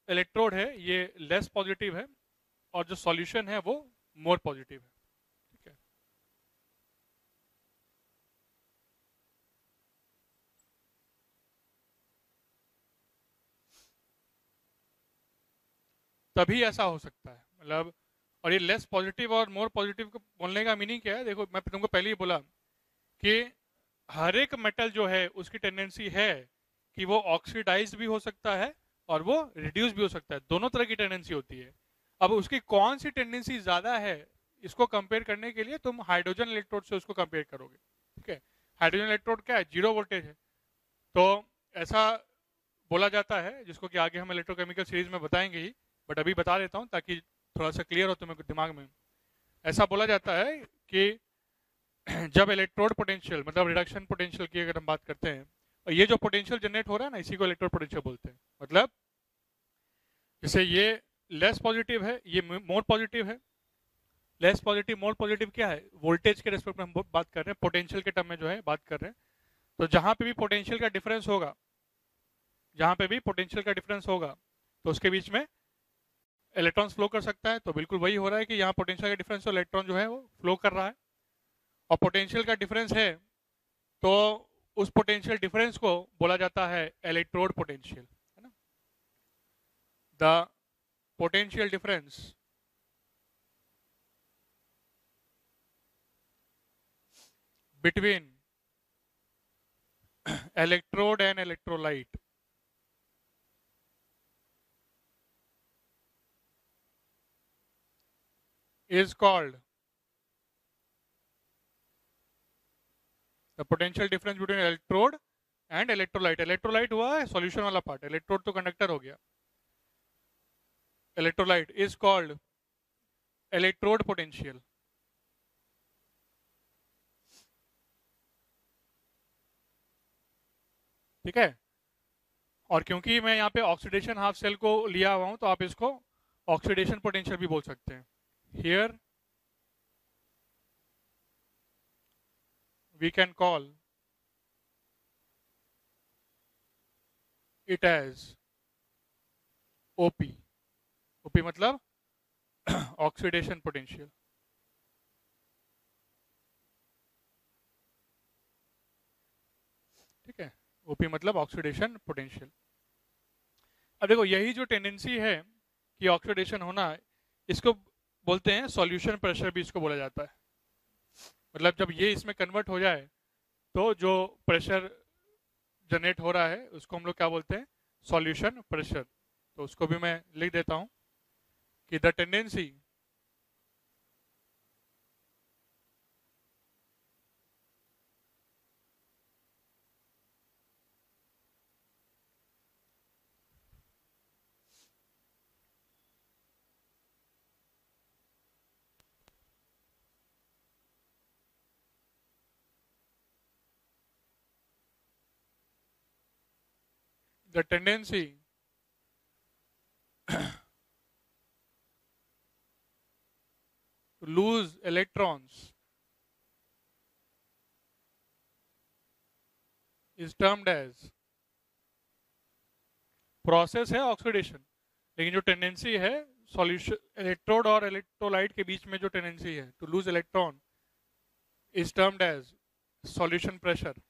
S2: इलेक्ट्रोड है ये लेस पॉजिटिव है और जो सॉल्यूशन है वो मोर पॉजिटिव है। ठीक है, तभी ऐसा हो सकता है, मतलब। और ये लेस पॉजिटिव और मोर पॉजिटिव को बोलने का मीनिंग क्या है? देखो, मैं तुमको पहले ही बोला कि हर एक मेटल जो है उसकी टेंडेंसी है कि वो ऑक्सीडाइज भी हो सकता है और वो रिड्यूस भी हो सकता है, दोनों तरह की टेंडेंसी होती है। अब उसकी कौन सी टेंडेंसी ज्यादा है, इसको कंपेयर करने के लिए तुम हाइड्रोजन इलेक्ट्रोड से उसको कंपेयर करोगे। ठीक है, हाइड्रोजन इलेक्ट्रोड क्या है? जीरो वोल्टेज है। तो ऐसा बोला जाता है, जिसको कि आगे हम इलेक्ट्रोकेमिकल सीरीज में बताएंगे ही, बट अभी बता देता हूँ ताकि थोड़ा सा क्लियर हो तुम्हें दिमाग में। ऐसा बोला जाता है कि जब इलेक्ट्रोड पोटेंशियल, मतलब रिडक्शन पोटेंशियल की अगर हम बात करते हैं, और ये जो पोटेंशियल जनरेट हो रहा है ना, इसी को इलेक्ट्रोड पोटेंशियल बोलते हैं। मतलब जैसे ये लेस पॉजिटिव है, ये मोर पॉजिटिव है। लेस पॉजिटिव मोर पॉजिटिव क्या है? वोल्टेज के रेस्पेक्ट में हम बात कर रहे हैं, पोटेंशियल के टर्म में जो है बात कर रहे हैं। तो जहां पे भी पोटेंशियल का डिफरेंस होगा, जहां पे भी पोटेंशियल का डिफरेंस होगा, तो उसके बीच में इलेक्ट्रॉन्स फ्लो कर सकता है। तो बिल्कुल वही हो रहा है कि यहाँ पोटेंशियल का डिफरेंस, तो इलेक्ट्रॉन जो है वो फ्लो कर रहा है। और पोटेंशियल का डिफरेंस है तो उस पोटेंशियल डिफरेंस को बोला जाता है इलेक्ट्रोड पोटेंशियल, है ना। The potential difference between electrode and electrolyte is called the potential difference between electrode and electrolyte. Electrolyte हुआ है सॉल्यूशन वाला पार्ट, इलेक्ट्रोड तो कंडक्टर हो गया। Electrolyte is called electrode potential. ठीक है, और क्योंकि मैं यहाँ पे ऑक्सीडेशन हाफ सेल को लिया हुआ हूं, तो आप इसको ऑक्सीडेशन पोटेंशियल भी बोल सकते हैं। Here we can call it as OP. OP मतलब ऑक्सीडेशन पोटेंशियल। ठीक है, ओपी मतलब ऑक्सीडेशन पोटेंशियल। अब देखो, यही जो टेंडेंसी है कि ऑक्सीडेशन होना, इसको बोलते हैं सॉल्यूशन प्रेशर भी इसको बोला जाता है। मतलब जब ये इसमें कन्वर्ट हो जाए तो जो प्रेशर जनरेट हो रहा है उसको हम लोग क्या बोलते हैं? Solution pressure. तो उसको भी मैं लिख देता हूं कि the tendency the tendency to lose electrons is termed as, process है ऑक्सीडेशन, लेकिन जो टेंडेंसी है सॉल्यूशन, इलेक्ट्रोड और इलेक्ट्रोलाइट के बीच में जो टेंडेंसी है to lose electron is termed as solution pressure.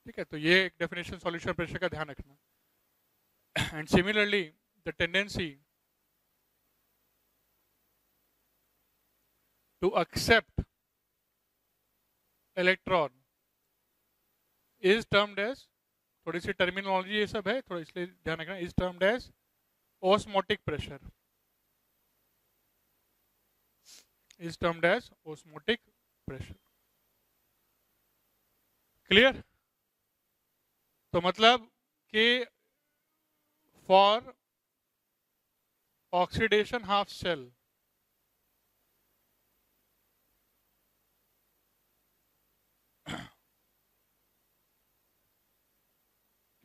S2: ठीक है, तो ये एक डेफिनेशन सॉल्यूशन प्रेशर का ध्यान रखना। And similarly the tendency to accept electron is termed as, थोड़ी सी टर्मिनोलॉजी ये सब है थोड़ा, इसलिए ध्यान रखना, is termed as osmotic pressure. Is termed as osmotic pressure. Clear? तो मतलब कि फॉर ऑक्सीडेशन हाफ सेल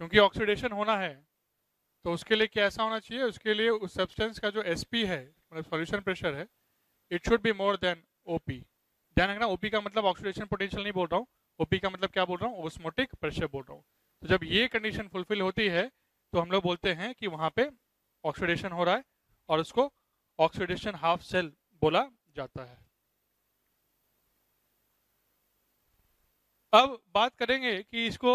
S2: क्योंकि ऑक्सीडेशन होना है तो उसके लिए क्या ऐसा होना चाहिए? उसके लिए उस सब्सटेंस का जो एसपी है, मतलब सॉल्यूशन प्रेशर है, it should be more than OP. ध्यान रखना, ओपी का मतलब ऑक्सीडेशन पोटेंशियल नहीं बोल रहा हूँ, ओपी का मतलब क्या बोल रहा हूँ, ऑस्मोटिक प्रेशर बोल रहा हूँ। तो जब ये कंडीशन फुलफिल होती है तो हम लोग बोलते हैं कि वहां पे ऑक्सीडेशन हो रहा है और उसको ऑक्सीडेशन हाफ सेल बोला जाता है। अब बात करेंगे कि इसको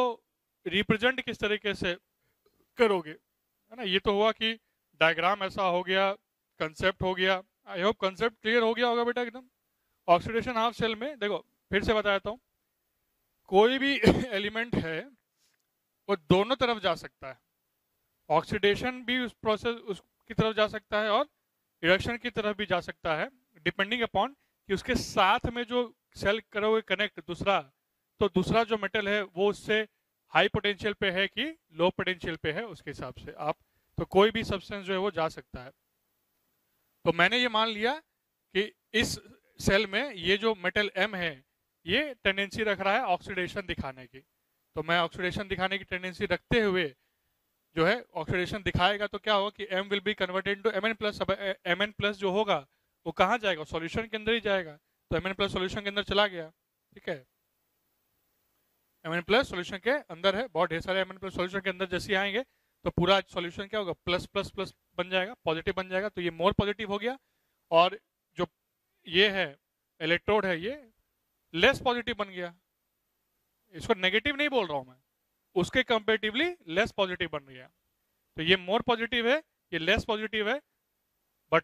S2: रिप्रेजेंट किस तरीके से करोगे, है ना। ये तो हुआ कि डायग्राम ऐसा हो गया, कंसेप्ट हो गया। आई होप कंसेप्ट क्लियर हो गया होगा बेटा एकदम। ऑक्सीडेशन हाफ सेल में देखो, फिर से बता देता हूँ, कोई भी एलिमेंट है वो दोनों तरफ जा सकता है। ऑक्सीडेशन भी उस प्रोसेस उसकी तरफ जा सकता है और रिडक्शन की तरफ भी जा सकता है, डिपेंडिंग अपॉन कि उसके साथ में जो सेल करोगे कनेक्ट दूसरा, तो दूसरा जो मेटल है वो उससे हाई पोटेंशियल पे है कि लो पोटेंशियल पे है, उसके हिसाब से आप, तो कोई भी सब्सटेंस जो है वो जा सकता है। तो मैंने ये मान लिया कि इस सेल में ये जो मेटल M है ये टेंडेंसी रख रहा है ऑक्सीडेशन दिखाने की, तो मैं ऑक्सीडेशन दिखाने की टेंडेंसी रखते हुए जो है ऑक्सीडेशन दिखाएगा, तो क्या होगा कि M will be converted into Mn+। अब Mn+ जो होगा वो कहाँ जाएगा, सॉल्यूशन के अंदर ही जाएगा, तो Mn+ सॉल्यूशन के अंदर चला गया, ठीक है। Mn+ सॉल्यूशन के अंदर है, बहुत ढेर सारे Mn+ सॉल्यूशन के अंदर जैसे आएंगे तो पूरा सॉल्यूशन क्या होगा, प्लस प्लस प्लस बन जाएगा, पॉजिटिव बन जाएगा, तो ये मोर पॉजिटिव हो गया। और जो ये है इलेक्ट्रोड है ये लेस पॉजिटिव बन गया। इसको नेगेटिव नहीं बोल रहा हूं मैं, उसके कंपेरेटिवली लेस पॉजिटिव बन गया। तो ये मोर पॉजिटिव है, ये लेस पॉजिटिव है, बट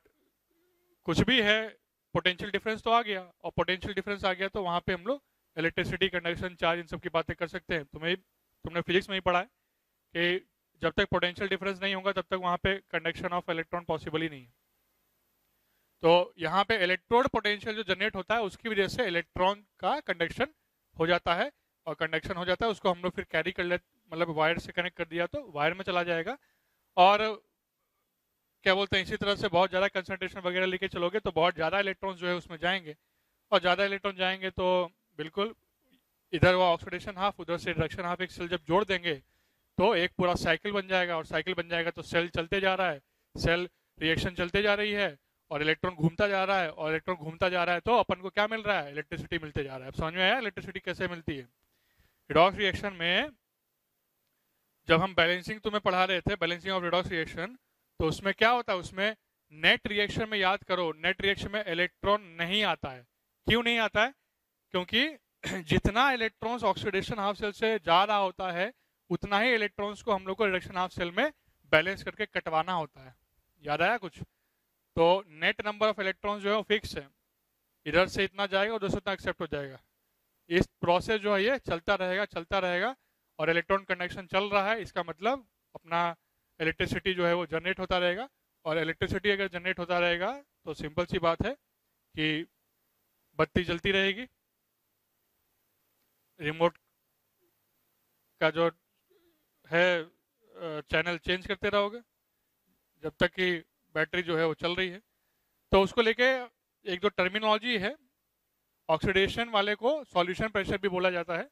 S2: कुछ भी है पोटेंशियल डिफरेंस तो आ गया, और पोटेंशियल डिफरेंस आ गया तो वहां पे हम लोग इलेक्ट्रिसिटी, कंडक्शन, चार्ज, इन सब की बातें कर सकते हैं। तुमने फिजिक्स में ही पढ़ा है कि जब तक पोटेंशियल डिफरेंस नहीं होगा तब तक वहां पे कंडक्शन ऑफ इलेक्ट्रॉन पॉसिबल ही नहीं है। तो यहाँ पे इलेक्ट्रोड पोटेंशियल जो जनरेट होता है उसकी वजह से इलेक्ट्रॉन का कंडक्शन हो जाता है, और कंडक्शन हो जाता है उसको हम लोग फिर कैरी कर लेते, मतलब वायर से कनेक्ट कर दिया तो वायर में चला जाएगा। और क्या बोलते हैं, इसी तरह से बहुत ज़्यादा कंसंट्रेशन वगैरह लेके चलोगे तो बहुत ज़्यादा इलेक्ट्रॉन जो है उसमें जाएंगे, और ज़्यादा इलेक्ट्रॉन जाएंगे तो बिल्कुल इधर वो ऑक्सीडेशन हाफ, उधर से रिडक्शन हाफ, एक सेल जब जोड़ देंगे तो एक पूरा साइकिल बन जाएगा, और साइकिल बन जाएगा तो सेल चलते जा रहा है, सेल रिएक्शन चलते जा रही है, और इलेक्ट्रॉन घूमता जा रहा है, और इलेक्ट्रॉन घूमता जा रहा है तो अपन को क्या मिल रहा है, इलेक्ट्रिसिटी मिलते जा रहा है। अब समझ में आया इलेक्ट्रिसिटी कैसे मिलती है। रिडॉक्स रिएक्शन में जब हम बैलेंसिंग तुम्हें पढ़ा रहे थे, बैलेंसिंग ऑफ रिडॉक्स रिएक्शन, तो उसमें क्या होता है, उसमें नेट रिएक्शन में याद करो, नेट रिएक्शन में इलेक्ट्रॉन नहीं आता है। क्यों नहीं आता है, क्योंकि जितना इलेक्ट्रॉन्स ऑक्सीडेशन हाफ सेल से जा रहा होता है उतना ही इलेक्ट्रॉन्स को हम लोग को रिडक्शन हाफ सेल में बैलेंस करके कटवाना होता है। याद आया कुछ? तो नेट नंबर ऑफ इलेक्ट्रॉन्स जो है वो फिक्स है, इधर से इतना जाएगा उधर से उतना एक्सेप्ट हो जाएगा। इस प्रोसेस जो है ये चलता रहेगा चलता रहेगा, और इलेक्ट्रॉन कंडक्शन चल रहा है, इसका मतलब अपना इलेक्ट्रिसिटी जो है वो जनरेट होता रहेगा। और इलेक्ट्रिसिटी अगर जनरेट होता रहेगा तो सिंपल सी बात है कि बत्ती जलती रहेगी, रिमोट का जो है चैनल चेंज करते रहोगे जब तक कि बैटरी जो है वो चल रही है। तो उसको लेके एक दो टर्मिनोलॉजी है, ऑक्सीडेशन वाले को सॉल्यूशन प्रेशर भी बोला जाता है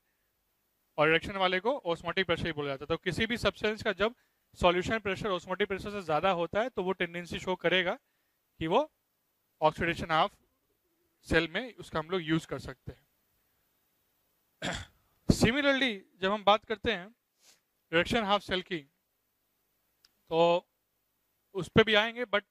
S2: और रिडक्शन वाले को ऑस्मोटिक प्रेशर भी बोला जाता है। तो किसी भी सब्सटेंस का जब सॉल्यूशन प्रेशर ऑस्मोटिक प्रेशर से ज़्यादा होता है तो वो टेंडेंसी शो करेगा कि वो ऑक्सीडेशन ऑफ सेल में उसका हम लोग यूज कर सकते हैं। सिमिलरली जब हम बात करते हैं रिडक्शन हाफ सेल की तो उस पर भी आएंगे, बट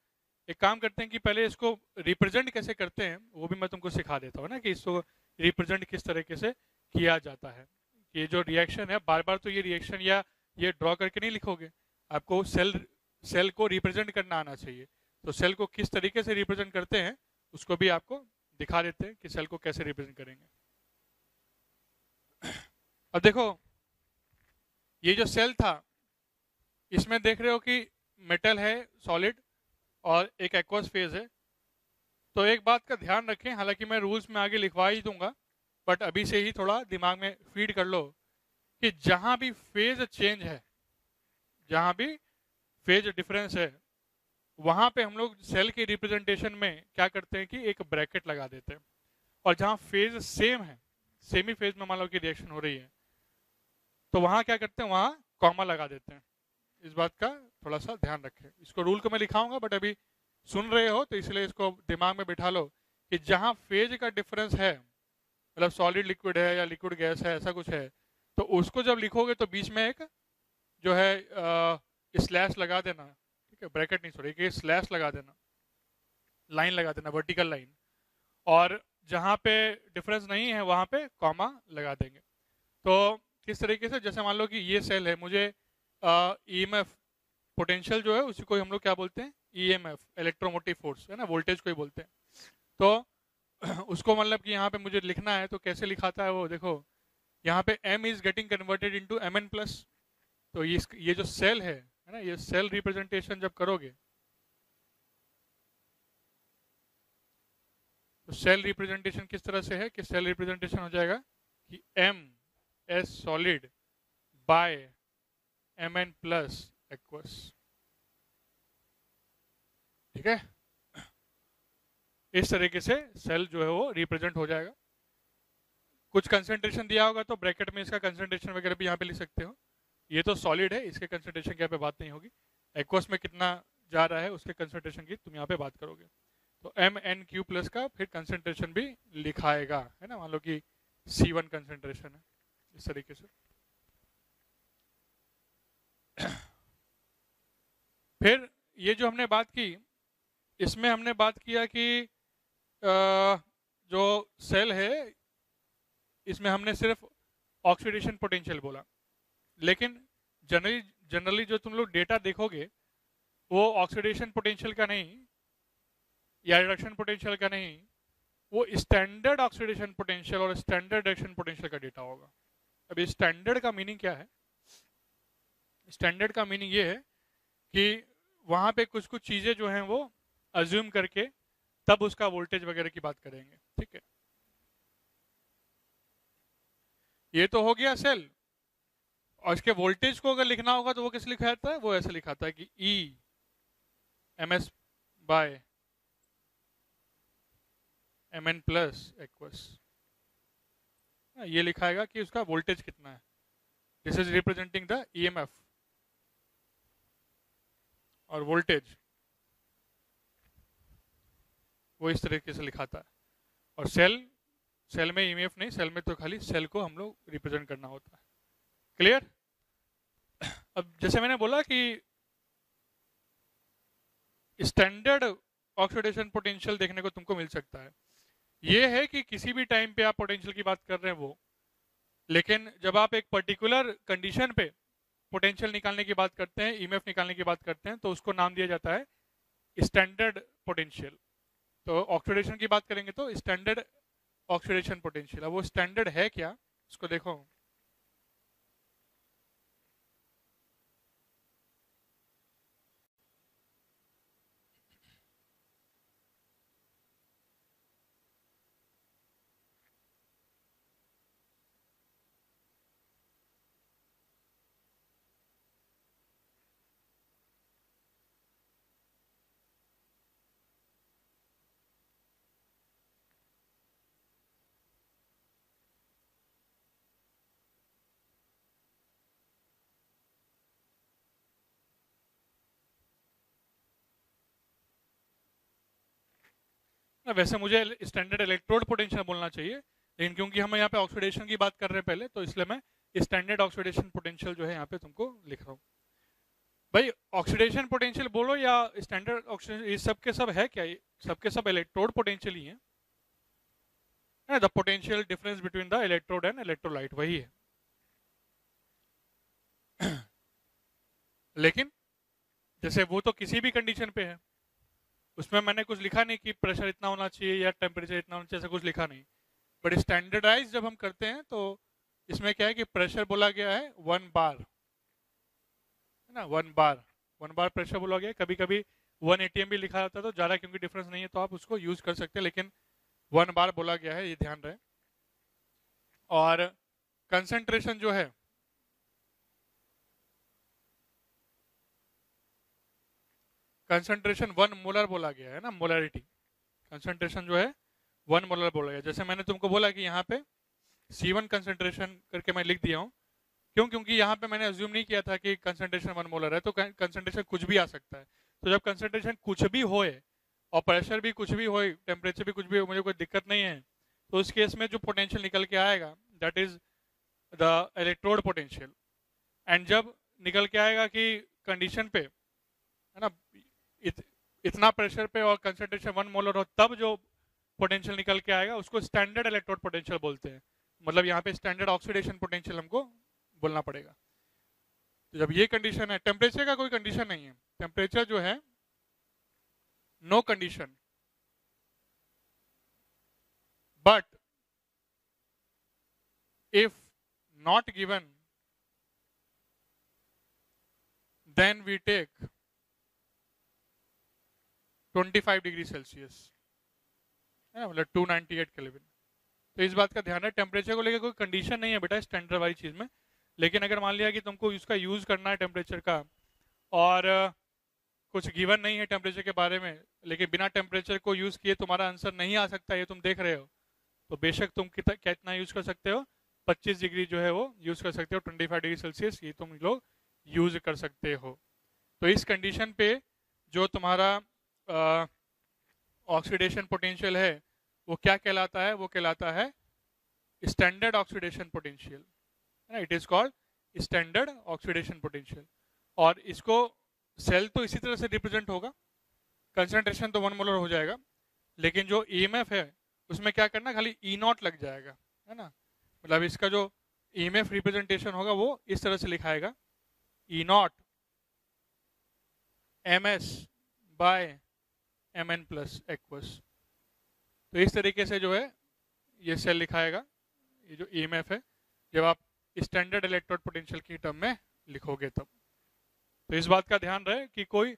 S2: एक काम करते हैं कि पहले इसको रिप्रेजेंट कैसे करते हैं वो भी मैं तुमको सिखा देता हूँ ना, कि इसको रिप्रेजेंट किस तरीके से किया जाता है। ये जो रिएक्शन है बार बार तो ये रिएक्शन या ये ड्रॉ करके नहीं लिखोगे, आपको सेल को रिप्रेजेंट करना आना चाहिए। तो सेल को किस तरीके से रिप्रेजेंट करते हैं उसको भी आपको दिखा देते हैं कि सेल को कैसे रिप्रेजेंट करेंगे। अब देखो ये जो सेल था इसमें देख रहे हो कि मेटल है सॉलिड और एक एक्वस फेज है। तो एक बात का ध्यान रखें, हालांकि मैं रूल्स में आगे लिखवा ही दूंगा, बट अभी से ही थोड़ा दिमाग में फीड कर लो कि जहां भी फेज चेंज है, जहां भी फेज डिफरेंस है, वहां पे हम लोग सेल के रिप्रेजेंटेशन में क्या करते हैं कि एक ब्रैकेट लगा देते हैं, और जहां फेज सेम है, सेमी फेज में मान लो कि रिएक्शन हो रही है, तो वहां क्या करते हैं, वहां कॉमा लगा देते हैं। इस बात का थोड़ा सा ध्यान रखें। इसको रूल को मैं लिखाऊंगा बट अभी सुन रहे हो तो इसलिए इसको दिमाग में बिठा लो कि जहां फेज का डिफरेंस है मतलब सॉलिड लिक्विड है या लिक्विड गैस है, ऐसा कुछ है, तो उसको जब लिखोगे तो बीच में एक जो है स्लैश लगा देना, ठीक है, ब्रैकेट नहीं, सॉरी, एक स्लैश लगा देना, लाइन लगा देना, वर्टिकल लाइन, और जहाँ पे डिफरेंस नहीं है वहाँ पे कॉमा लगा देंगे। तो किस तरीके से, जैसे मान लो कि ये सेल है, मुझे ईएमएफ पोटेंशियल जो है उसी को हम लोग क्या बोलते हैं, ईएमएफ, इलेक्ट्रोमोटिव फोर्स, है ना, वोल्टेज को ही बोलते हैं। तो उसको मतलब कि यहाँ पे मुझे लिखना है, तो कैसे लिखाता है वो, देखो यहाँ पे m is getting converted into mn plus. तो ये जो सेल है ना, ये सेल रिप्रेजेंटेशन जब करोगे तो सेल रिप्रेजेंटेशन किस तरह से है कि सेल रिप्रेजेंटेशन हो जाएगा कि m s solid bye mn plus aqueous, ठीक है। इस तरीके से सेल जो है वो रिप्रेजेंट हो जाएगा। कुछ कंसंट्रेशन दिया होगा तो ब्रैकेट में इसका कंसंट्रेशन वगैरह भी यहाँ पे लिख सकते हो। ये तो सॉलिड है, इसके कंसंट्रेशन की यहाँ पे बात नहीं होगी। एक्वस में कितना जा रहा है उसके कंसंट्रेशन की तुम यहाँ पे बात करोगे। तो MnQ प्लस का फिर कंसंट्रेशन भी लिखाएगा, है ना, मान लो कि C1 कंसंट्रेशन है, इस तरीके से। फिर ये जो हमने बात की, इसमें हमने बात किया कि जो सेल है इसमें हमने सिर्फ ऑक्सीडेशन पोटेंशियल बोला, लेकिन जनरली जो तुम लोग डेटा देखोगे वो ऑक्सीडेशन पोटेंशियल का नहीं या रिडक्शन पोटेंशियल का नहीं, वो स्टैंडर्ड ऑक्सीडेशन पोटेंशियल और स्टैंडर्ड रिडक्शन पोटेंशियल का डेटा होगा। अभी स्टैंडर्ड का मीनिंग क्या है? स्टैंडर्ड का मीनिंग ये है कि वहां पे कुछ कुछ चीजें जो हैं वो अज्यूम करके तब उसका वोल्टेज वगैरह की बात करेंगे, ठीक है। ये तो हो गया सेल, और इसके वोल्टेज को अगर लिखना होगा तो वो कैसे लिखा जाता है? वो ऐसे लिखाता है कि E ms by mn plus aqueous. ये लिखाएगा कि उसका वोल्टेज कितना है। This is representing the EMF और वोल्टेज वो इस तरीके से लिखाता है। और सेल में EMF नहीं, सेल में तो खाली सेल को हम लोग रिप्रेजेंट करना होता है। क्लियर? अब जैसे मैंने बोला कि स्टैंडर्ड ऑक्सीडेशन पोटेंशियल देखने को तुमको मिल सकता है। ये है कि किसी भी टाइम पे आप पोटेंशियल की बात कर रहे हैं वो, लेकिन जब आप एक पर्टिकुलर कंडीशन पे पोटेंशियल निकालने की बात करते हैं, ईएमएफ निकालने की बात करते हैं, तो उसको नाम दिया जाता है स्टैंडर्ड पोटेंशियल। तो ऑक्सीडेशन की बात करेंगे तो स्टैंडर्ड ऑक्सीडेशन पोटेंशियल। अब वो स्टैंडर्ड है क्या, उसको देखो। वैसे मुझे स्टैंडर्ड इलेक्ट्रोड पोटेंशियल बोलना चाहिए, लेकिन क्योंकि हम यहाँ पे ऑक्सीडेशन की बात कर रहे हैं पहले, तो इसलिए मैं स्टैंडर्ड ऑक्सीडेशन पोटेंशियल जो है यहाँ पे तुमको लिख रहा हूँ। भाई ऑक्सीडेशन पोटेंशियल बोलो या स्टैंडर्ड ऑक्सीडेशन, ये सब के सब है क्या? ये सबके सब इलेक्ट्रोड पोटेंशियल ही है। The potential difference between the electrode and electrolyte वही है। लेकिन जैसे वो तो किसी भी कंडीशन पे है, उसमें मैंने कुछ लिखा नहीं कि प्रेशर इतना होना चाहिए या टेम्परेचर इतना होना चाहिए, ऐसा कुछ लिखा नहीं। बट स्टैंडर्डाइज जब हम करते हैं तो इसमें क्या है कि प्रेशर बोला गया है 1 बार, है ना, 1 बार प्रेशर बोला गया है। कभी कभी 1 ATM भी लिखा जाता है, तो ज़्यादा क्योंकि डिफरेंस नहीं है तो आप उसको यूज कर सकते हैं, लेकिन 1 बार बोला गया है, ये ध्यान रहे। और कंसंट्रेशन जो है कंसंट्रेशन 1 मोलर बोला गया है ना, मोलरिटी। कंसंट्रेशन जो है 1 मोलर बोला गया। जैसे मैंने तुमको बोला कि यहाँ पे C1 कंसंट्रेशन करके मैं लिख दिया हूँ, क्यों? क्योंकि यहाँ पे मैंने अज्यूम नहीं किया था कि कंसंट्रेशन 1 मोलर है, तो कंसंट्रेशन कुछ भी आ सकता है। तो जब कंसंट्रेशन कुछ भी होए और प्रेशर भी कुछ भी होए, टेम्परेचर भी कुछ भी हो, मुझे कोई दिक्कत नहीं है, तो उस केस में जो पोटेंशियल निकल के आएगा that is the electrode potential. And जब निकल के आएगा कि कंडीशन पे है ना इतना प्रेशर पे और कंसंट्रेशन 1 मोलर हो तब जो पोटेंशियल निकल के आएगा उसको स्टैंडर्ड इलेक्ट्रोड पोटेंशियल बोलते हैं। मतलब यहाँ पे स्टैंडर्ड ऑक्सीडेशन पोटेंशियल हमको बोलना पड़ेगा। तो जब ये कंडीशन है, टेम्परेचर का कोई कंडीशन नहीं है, टेम्परेचर जो है no condition, but if not given then we take 25 degree Celsius, है ना, मतलब 298 केल्विन। तो इस बात का ध्यान है, टेम्परेचर को लेकर कोई कंडीशन नहीं है बेटा स्टैंडर्ड वाली चीज में। लेकिन अगर मान लिया कि तुमको इसका यूज करना है टेम्परेचर का और कुछ गिवन नहीं है टेम्परेचर के बारे में, लेकिन बिना टेम्परेचर को यूज किए तुम्हारा आंसर नहीं आ सकता, ये तुम देख रहे हो, तो बेशक तुम कितना यूज कर सकते हो, 25 डिग्री जो है वो यूज कर सकते हो, 25 डिग्री सेल्सियस ये तुम लोग यूज कर सकते हो। तो इस कंडीशन पे जो तुम्हारा ऑक्सीडेशन पोटेंशियल है वो क्या कहलाता है, वो कहलाता है standard oxidation potential, it is called standard oxidation potential. और इसको सेल तो इसी तरह से रिप्रेजेंट होगा, कंसंट्रेशन तो 1 मोलर हो जाएगा, लेकिन जो ईएमएफ है उसमें क्या करना, खाली ई नॉट लग जाएगा, है ना। मतलब इसका जो ईएमएफ रिप्रेजेंटेशन होगा वो इस तरह से लिखाएगा, E naught M S by M N plus aqueous. तो इस तरीके से जो है ये सेल लिखाएगा, ये जो ईएमएफ है, जब आप स्टैंडर्ड इलेक्ट्रोड पोटेंशियल की टर्म में लिखोगे तब। तो इस बात का ध्यान रहे कि कोई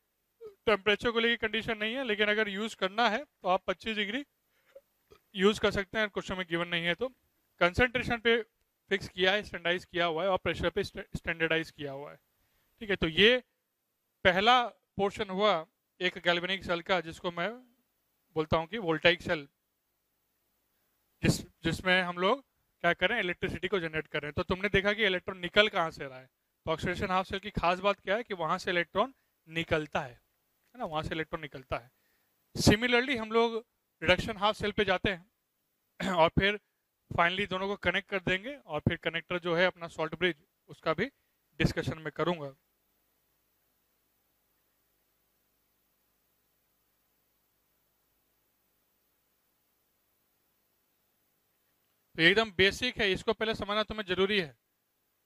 S2: टेम्परेचर को लेकर कंडीशन नहीं है, लेकिन अगर यूज करना है तो आप 25 डिग्री यूज कर सकते हैं, क्वेश्चन में गिवन नहीं है तो। कंसंट्रेशन पे फिक्स किया है, स्टैंडर्डाइज किया हुआ है, और प्रेशर पे स्टैंडर्डाइज किया हुआ है, ठीक है। तो ये पहला पोर्शन हुआ एक गैल्वेनिक सेल का, जिसको मैं बोलता हूँ कि वोल्टाइक सेल, जिसमें हम लोग क्या करें, इलेक्ट्रिसिटी को जनरेट कर रहे हैं। तो तुमने देखा कि इलेक्ट्रॉन निकल कहाँ से रहा है, तो ऑक्सीडेशन हाफ सेल की खास बात क्या है कि वहां से इलेक्ट्रॉन निकलता है ना, वहां से इलेक्ट्रॉन निकलता है। सिमिलरली हम लोग रिडक्शन हाफ सेल पे जाते हैं और फिर फाइनली दोनों को कनेक्ट कर देंगे, और फिर कनेक्टर जो है अपना सॉल्ट ब्रिज, उसका भी डिस्कशन में करूंगा। तो एकदम बेसिक है, इसको पहले समझना तुम्हें जरूरी है,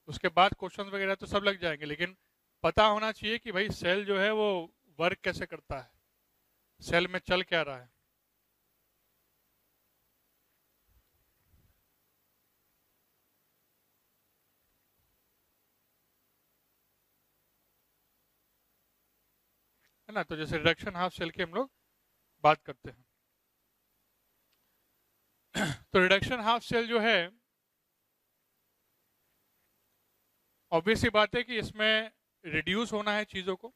S2: उसके बाद क्वेश्चन वगैरह तो सब लग जाएंगे, लेकिन पता होना चाहिए कि भाई सेल जो है वो वर्क कैसे करता है, सेल में चल क्या रहा है। है ना। तो जैसे रिडक्शन हाफ सेल की हम लोग बात करते हैं, तो रिडक्शन हाफ सेल जो है, ऑब्वियस सी बात है कि इसमें रिड्यूस होना है चीज़ों को,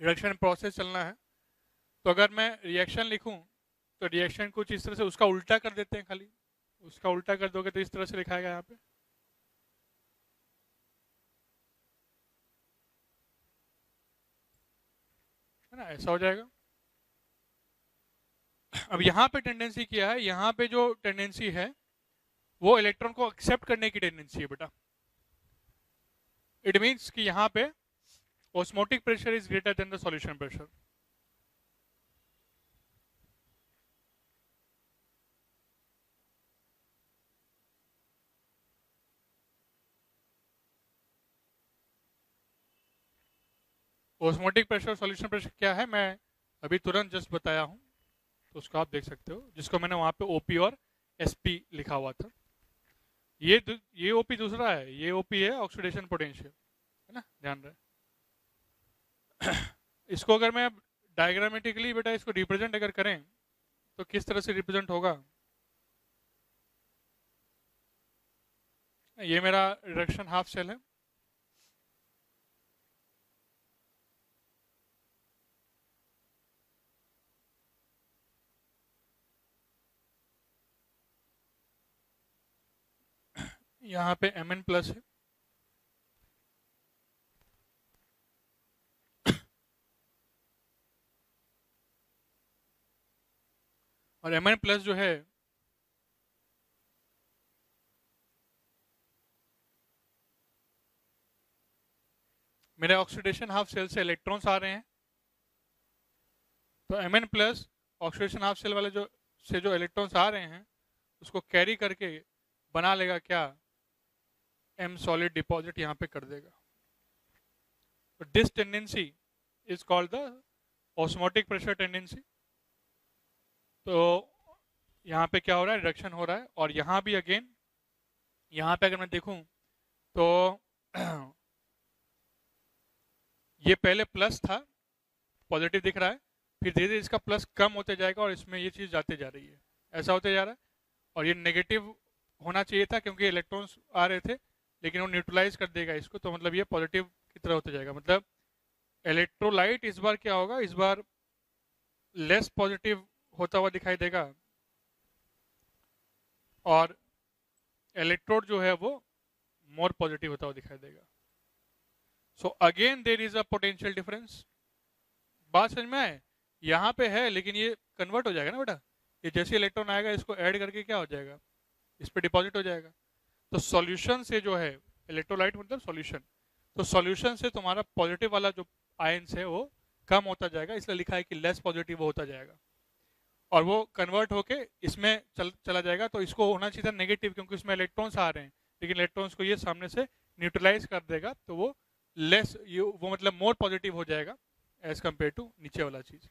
S2: रिडक्शन प्रोसेस चलना है। तो अगर मैं रिएक्शन लिखूं तो रिएक्शन कुछ इस तरह से, उसका उल्टा कर देते हैं, खाली उसका उल्टा कर दोगे तो इस तरह से लिखाएगा यहाँ पे, है ना, ऐसा हो जाएगा। अब यहाँ पे टेंडेंसी क्या है, यहाँ पे जो टेंडेंसी है वो इलेक्ट्रॉन को एक्सेप्ट करने की टेंडेंसी है बेटा। इट मीन्स कि यहाँ पे osmotic pressure is greater than the solution pressure. Osmotic pressure solution pressure क्या है, मैं अभी तुरंत जस्ट बताया हूँ, तो उसको आप देख सकते हो, जिसको मैंने वहां पे ओपी और एसपी लिखा हुआ था। ये ओपी दूसरा है, ये ओपी है ऑक्सीडेशन पोटेंशियल, है ना, ध्यान रहे। इसको अगर मैं डायग्रामेटिकली बेटा इसको रिप्रेजेंट अगर करें तो किस तरह से रिप्रेजेंट होगा, ये मेरा रिडक्शन हाफ सेल है, यहाँ पे Mn प्लस है, और Mn प्लस जो है मेरे ऑक्सीडेशन हाफ सेल से इलेक्ट्रॉन्स आ रहे हैं, तो Mn plus oxidation half cell वाले जो इलेक्ट्रॉन्स आ रहे हैं उसको कैरी करके बना लेगा क्या, M सॉलिड डिपॉजिट यहाँ पे कर देगा। तो this tendency is called the osmotic pressure tendency. तो यहाँ पे क्या हो रहा है, रिडक्शन हो रहा है। और यहाँ भी अगेन, यहाँ पे अगर मैं देखूं तो ये पहले प्लस था, पॉजिटिव दिख रहा है, फिर धीरे धीरे इसका प्लस कम होते जाएगा और इसमें ये चीज़ जाते जा रही है, ऐसा होते जा रहा है। और ये नेगेटिव होना चाहिए था क्योंकि इलेक्ट्रॉन्स आ रहे थे, लेकिन वो न्यूट्रलाइज कर देगा इसको, तो मतलब ये पॉजिटिव की तरह होते जाएगा। मतलब इलेक्ट्रोलाइट इस बार क्या होगा, इस बार लेस पॉजिटिव होता हुआ दिखाई देगा और इलेक्ट्रोड जो है वो मोर पॉजिटिव होता हुआ दिखाई देगा। So again there is a potential difference. बात समझ में आए, यहाँ पे है लेकिन ये कन्वर्ट हो जाएगा ना बेटा, ये जैसे इलेक्ट्रॉन आएगा इसको ऐड करके क्या हो जाएगा, इस पे डिपॉजिट हो जाएगा। तो सॉल्यूशन से जो है, इलेक्ट्रोलाइट मतलब सॉल्यूशन, तो सॉल्यूशन से तुम्हारा पॉजिटिव वाला जो आयंस है वो कम होता जाएगा, इसलिए लिखा है कि लेस पॉजिटिव वो होता जाएगा और वो कन्वर्ट होके इसमें चला जाएगा। तो इसको होना चाहिए था नेगेटिव क्योंकि इसमें इलेक्ट्रॉन्स आ रहे हैं, लेकिन इलेक्ट्रॉन्स को ये सामने से न्यूट्रलाइज कर देगा, तो वो लेस, वो मतलब मोर पॉजिटिव हो जाएगा एज कंपेयर टू नीचे वाला चीज।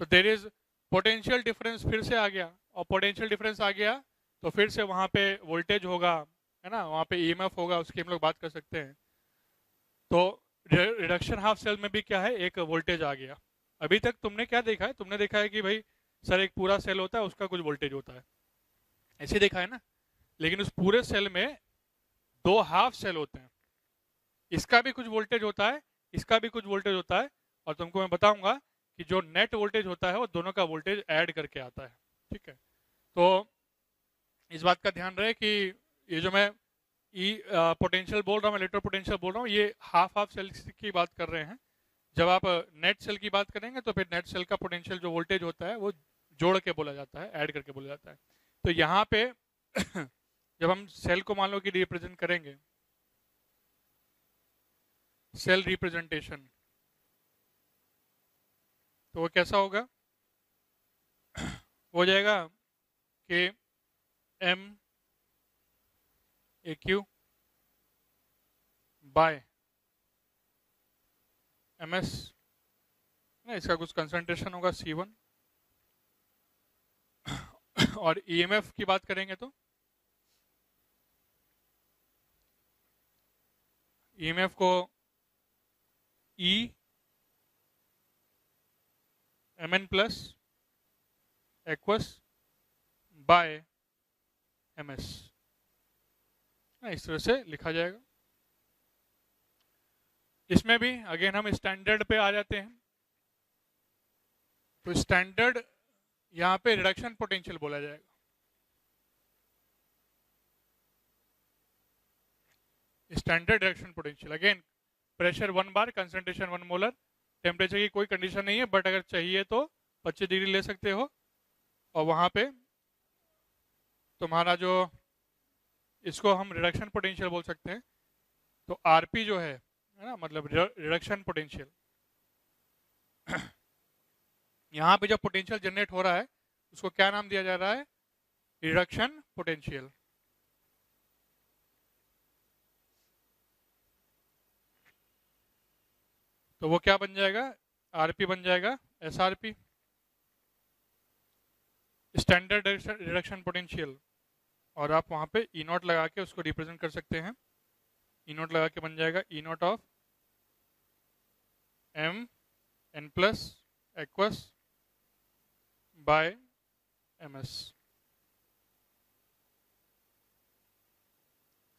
S2: तो देयर इज पोटेंशियल डिफरेंस फिर से आ गया, और पोटेंशियल डिफरेंस आ गया तो फिर से वहां पे वोल्टेज होगा, है ना, वहां पे ईएमएफ होगा, उसकी हम लोग बात कर सकते हैं। तो रिडक्शन हाफ सेल में भी क्या है, एक वोल्टेज आ गया। अभी तक तुमने क्या देखा है, तुमने देखा है कि भाई सर एक पूरा सेल होता है उसका कुछ वोल्टेज होता है, ऐसे देखा है ना। लेकिन उस पूरे सेल में दो हाफ सेल होते हैं, इसका भी कुछ वोल्टेज होता है, इसका भी कुछ वोल्टेज होता है, और तुमको मैं बताऊंगा कि जो नेट वोल्टेज होता है वो दोनों का वोल्टेज ऐड करके आता है, ठीक है। तो इस बात का ध्यान रहे कि ये जो मैं पोटेंशियल बोल रहा हूँ, इलेक्ट्रो पोटेंशियल बोल रहा हूँ, ये हाफ हाफ सेल की बात कर रहे हैं। जब आप नेट सेल की बात करेंगे तो फिर नेट सेल का पोटेंशियल जो वोल्टेज होता है वो जोड़ के बोला जाता है, ऐड करके बोला जाता है। तो यहाँ पे जब हम सेल को मान लो कि रिप्रेजेंट करेंगे, सेल रिप्रेजेंटेशन, तो वो कैसा होगा, हो जाएगा कि M A Q by M S, इसका कुछ कंसंट्रेशन होगा C1। और ईएमएफ की बात करेंगे तो ईएमएफ को E Mn plus aqueous by MS, इस तरह से लिखा जाएगा। इसमें भी अगेन हम स्टैंडर्ड पे आ जाते हैं। तो स्टैंडर्ड यहाँ पे रिडक्शन पोटेंशियल बोला जाएगा। Standard reduction potential, again pressure 1 बार, कंसंट्रेशन 1 मोलर, टेम्परेचर की कोई कंडीशन नहीं है, बट अगर चाहिए तो 25 डिग्री ले सकते हो। और वहां पे तुम्हारा जो, इसको हम रिडक्शन पोटेंशियल बोल सकते हैं। तो आरपी जो है ना, मतलब रिडक्शन पोटेंशियल, यहाँ पे जो पोटेंशियल जनरेट हो रहा है उसको क्या नाम दिया जा रहा है, रिडक्शन पोटेंशियल। तो वो क्या बन जाएगा, आरपी बन जाएगा एसआरपी, स्टैंडर्ड रिडक्शन पोटेंशियल। और आप वहां पे ई नॉट लगा के उसको रिप्रेजेंट कर सकते हैं। ई नॉट लगा के बन जाएगा E naught of M N plus aqueous by M S.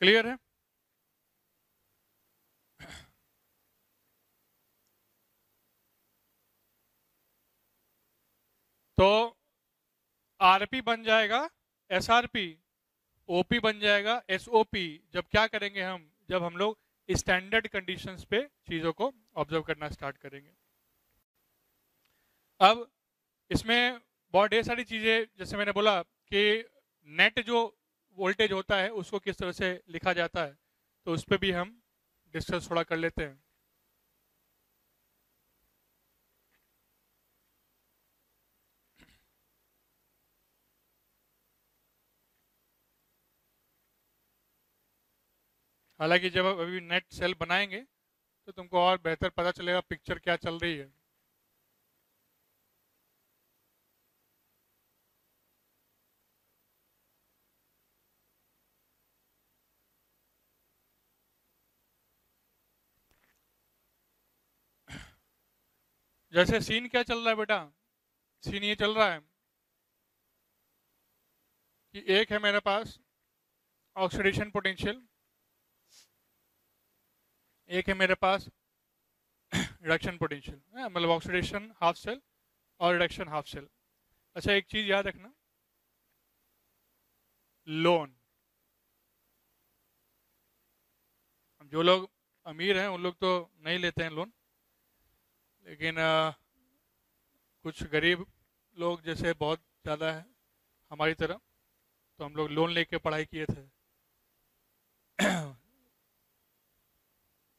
S2: Clear है? तो आरपी बन जाएगा एसआरपी, ओपी बन जाएगा एसओपी। जब क्या करेंगे हम, जब हम लोग स्टैंडर्ड कंडीशंस पे चीजों को ऑब्जर्व करना स्टार्ट करेंगे। अब इसमें बहुत ढेर सारी चीज़ें, जैसे मैंने बोला कि नेट जो वोल्टेज होता है उसको किस तरह से लिखा जाता है, तो उस पर भी हम डिस्कस थोड़ा कर लेते हैं। हालांकि जब आप अभी नेट सेल बनाएंगे तो तुमको और बेहतर पता चलेगा पिक्चर क्या चल रही है। जैसे सीन क्या चल रहा है बेटा, सीन ये चल रहा है कि एक है मेरे पास ऑक्सीडेशन पोटेंशियल, एक है मेरे पास रिडक्शन पोटेंशियल, मतलब ऑक्सीडेशन हाफ सेल और रिडक्शन हाफ सेल। अच्छा, एक चीज याद रखना, लोन, जो लोग अमीर हैं उन लोग तो नहीं लेते हैं लोन, लेकिन कुछ गरीब लोग जैसे बहुत ज़्यादा है हमारी तरह, तो हम लोग लोन लेके पढ़ाई किए थे।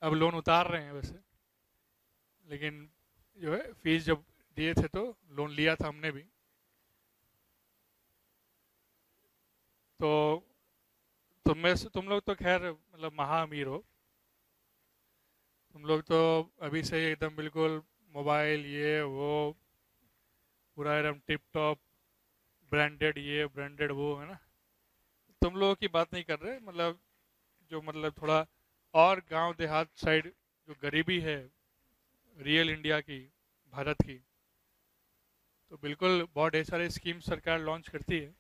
S2: अब लोन उतार रहे हैं वैसे, लेकिन जो है फीस जब दिए थे तो लोन लिया था हमने भी। तो तुम लोग तो खैर मतलब महा अमीर हो, तुम लोग तो अभी से ही एकदम बिल्कुल मोबाइल ये वो पूरा एकदम टिप टॉप ब्रांडेड ये ब्रांडेड वो, है ना। तुम लोगों की बात नहीं कर रहे, मतलब जो मतलब थोड़ा और गांव देहात साइड जो गरीबी है रियल इंडिया की, भारत की, तो बिल्कुल बहुत ढेर सारे स्कीम सरकार लॉन्च करती है।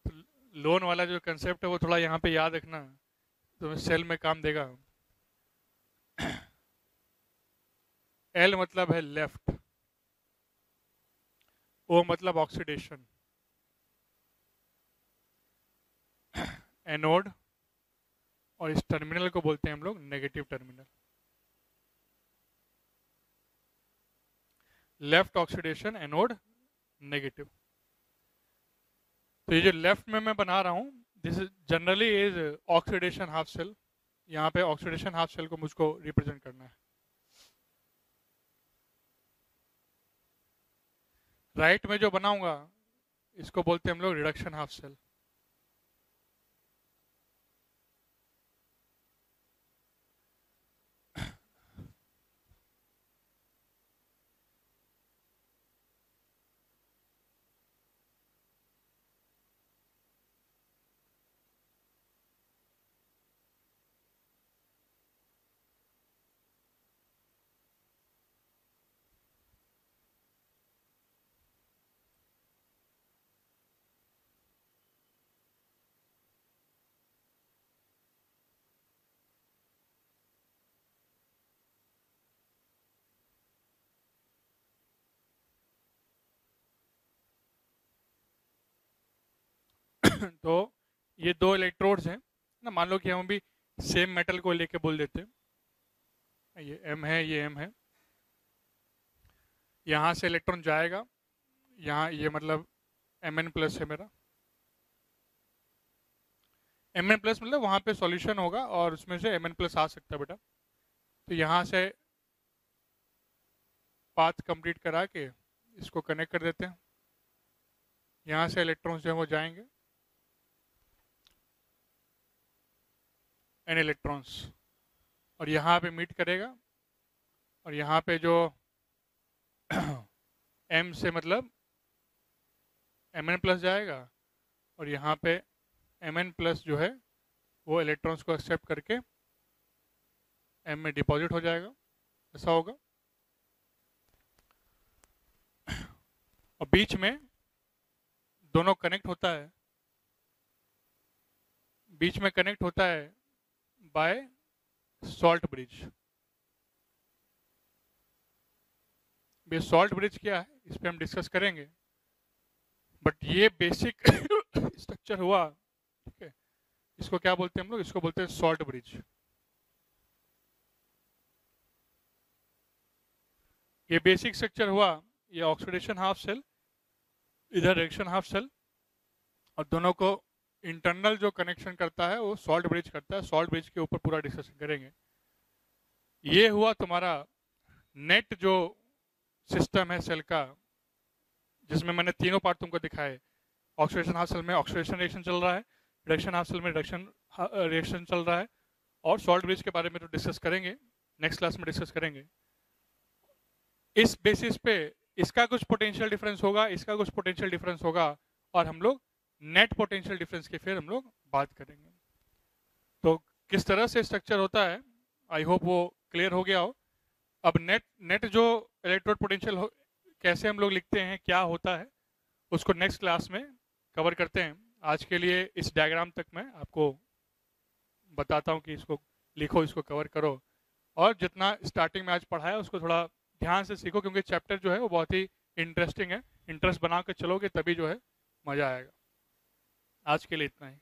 S2: तो लोन वाला जो कंसेप्ट है वो थोड़ा यहाँ पे याद रखना, तो सेल में काम देगा। एल मतलब है लेफ्ट, ओ मतलब ऑक्सीडेशन, एनोड, और इस टर्मिनल को बोलते हैं हम लोग negative terminal. Left oxidation, anode, negative. तो ये जो लेफ्ट में मैं बना रहा हूँ, this is generally is oxidation half cell. यहाँ पे ऑक्सीडेशन हाफ सेल को मुझको रिप्रेजेंट करना है। राइट में जो बनाऊंगा इसको बोलते हैं हम लोग रिडक्शन हाफ सेल। तो ये दो इलेक्ट्रोड्स हैं ना, मान लो कि हम भी सेम मेटल को लेके बोल देते हैं, ये एम है ये एम है, यहाँ से इलेक्ट्रॉन जाएगा, यहाँ ये मतलब एम एन प्लस है मेरा। एम एन प्लस मतलब वहाँ पे सॉल्यूशन होगा और उसमें से एम एन प्लस आ सकता है बेटा। तो यहाँ से पाथ कंप्लीट करा के इसको कनेक्ट कर देते हैं, यहाँ से इलेक्ट्रॉन्स जो है वो जाएंगे, एन इलेक्ट्रॉन्स, और यहाँ पे मीट करेगा, और यहाँ पे जो एम से मतलब एम एन प्लस जाएगा, और यहाँ पे एम एन प्लस जो है वो इलेक्ट्रॉन्स को एक्सेप्ट करके एम में डिपॉजिट हो जाएगा, ऐसा होगा। और बीच में दोनों कनेक्ट होता है, बीच में कनेक्ट होता है बाय सॉल्ट ब्रिज। ये सॉल्ट ब्रिज क्या है इस पे हम डिस्कस करेंगे, बट ये बेसिक स्ट्रक्चर हुआ, ठीक है। इसको क्या बोलते हैं हम लोग, इसको बोलते हैं सॉल्ट ब्रिज। ये बेसिक स्ट्रक्चर हुआ ये ऑक्सीडेशन हाफ शेल, इधर रिएक्शन हाफ शेल, और दोनों को इंटरनल जो कनेक्शन करता है वो सॉल्ट ब्रिज करता है। सॉल्ट ब्रिज के ऊपर पूरा डिस्कशन करेंगे। ये हुआ तुम्हारा नेट जो सिस्टम है सेल का, जिसमें मैंने तीनों पार्ट तुमको दिखाए। ऑक्सीडेशन हाफ सेल में ऑक्सीडेशन रिएक्शन चल रहा है, रिडक्शन हाफ सेल में रिडक्शन रिएक्शन चल रहा है, और सॉल्ट ब्रिज के बारे में तो डिस्कस करेंगे, नेक्स्ट क्लास में डिस्कस करेंगे। इस बेसिस पे इसका कुछ पोटेंशियल डिफरेंस होगा, इसका कुछ पोटेंशियल डिफरेंस होगा, और हम लोग नेट पोटेंशियल डिफरेंस की फिर हम लोग बात करेंगे। तो किस तरह से स्ट्रक्चर होता है, आई होप वो क्लियर हो गया हो। अब नेट जो इलेक्ट्रोड पोटेंशियल कैसे हम लोग लिखते हैं, क्या होता है, उसको नेक्स्ट क्लास में कवर करते हैं। आज के लिए इस डायग्राम तक मैं आपको बताता हूँ कि इसको लिखो, इसको कवर करो, और जितना स्टार्टिंग में आज पढ़ाया उसको थोड़ा ध्यान से सीखो, क्योंकि चैप्टर जो है वो बहुत ही इंटरेस्टिंग है। इंटरेस्ट बना कर चलोगे तभी जो है मज़ा आएगा। आज के लिए इतना ही।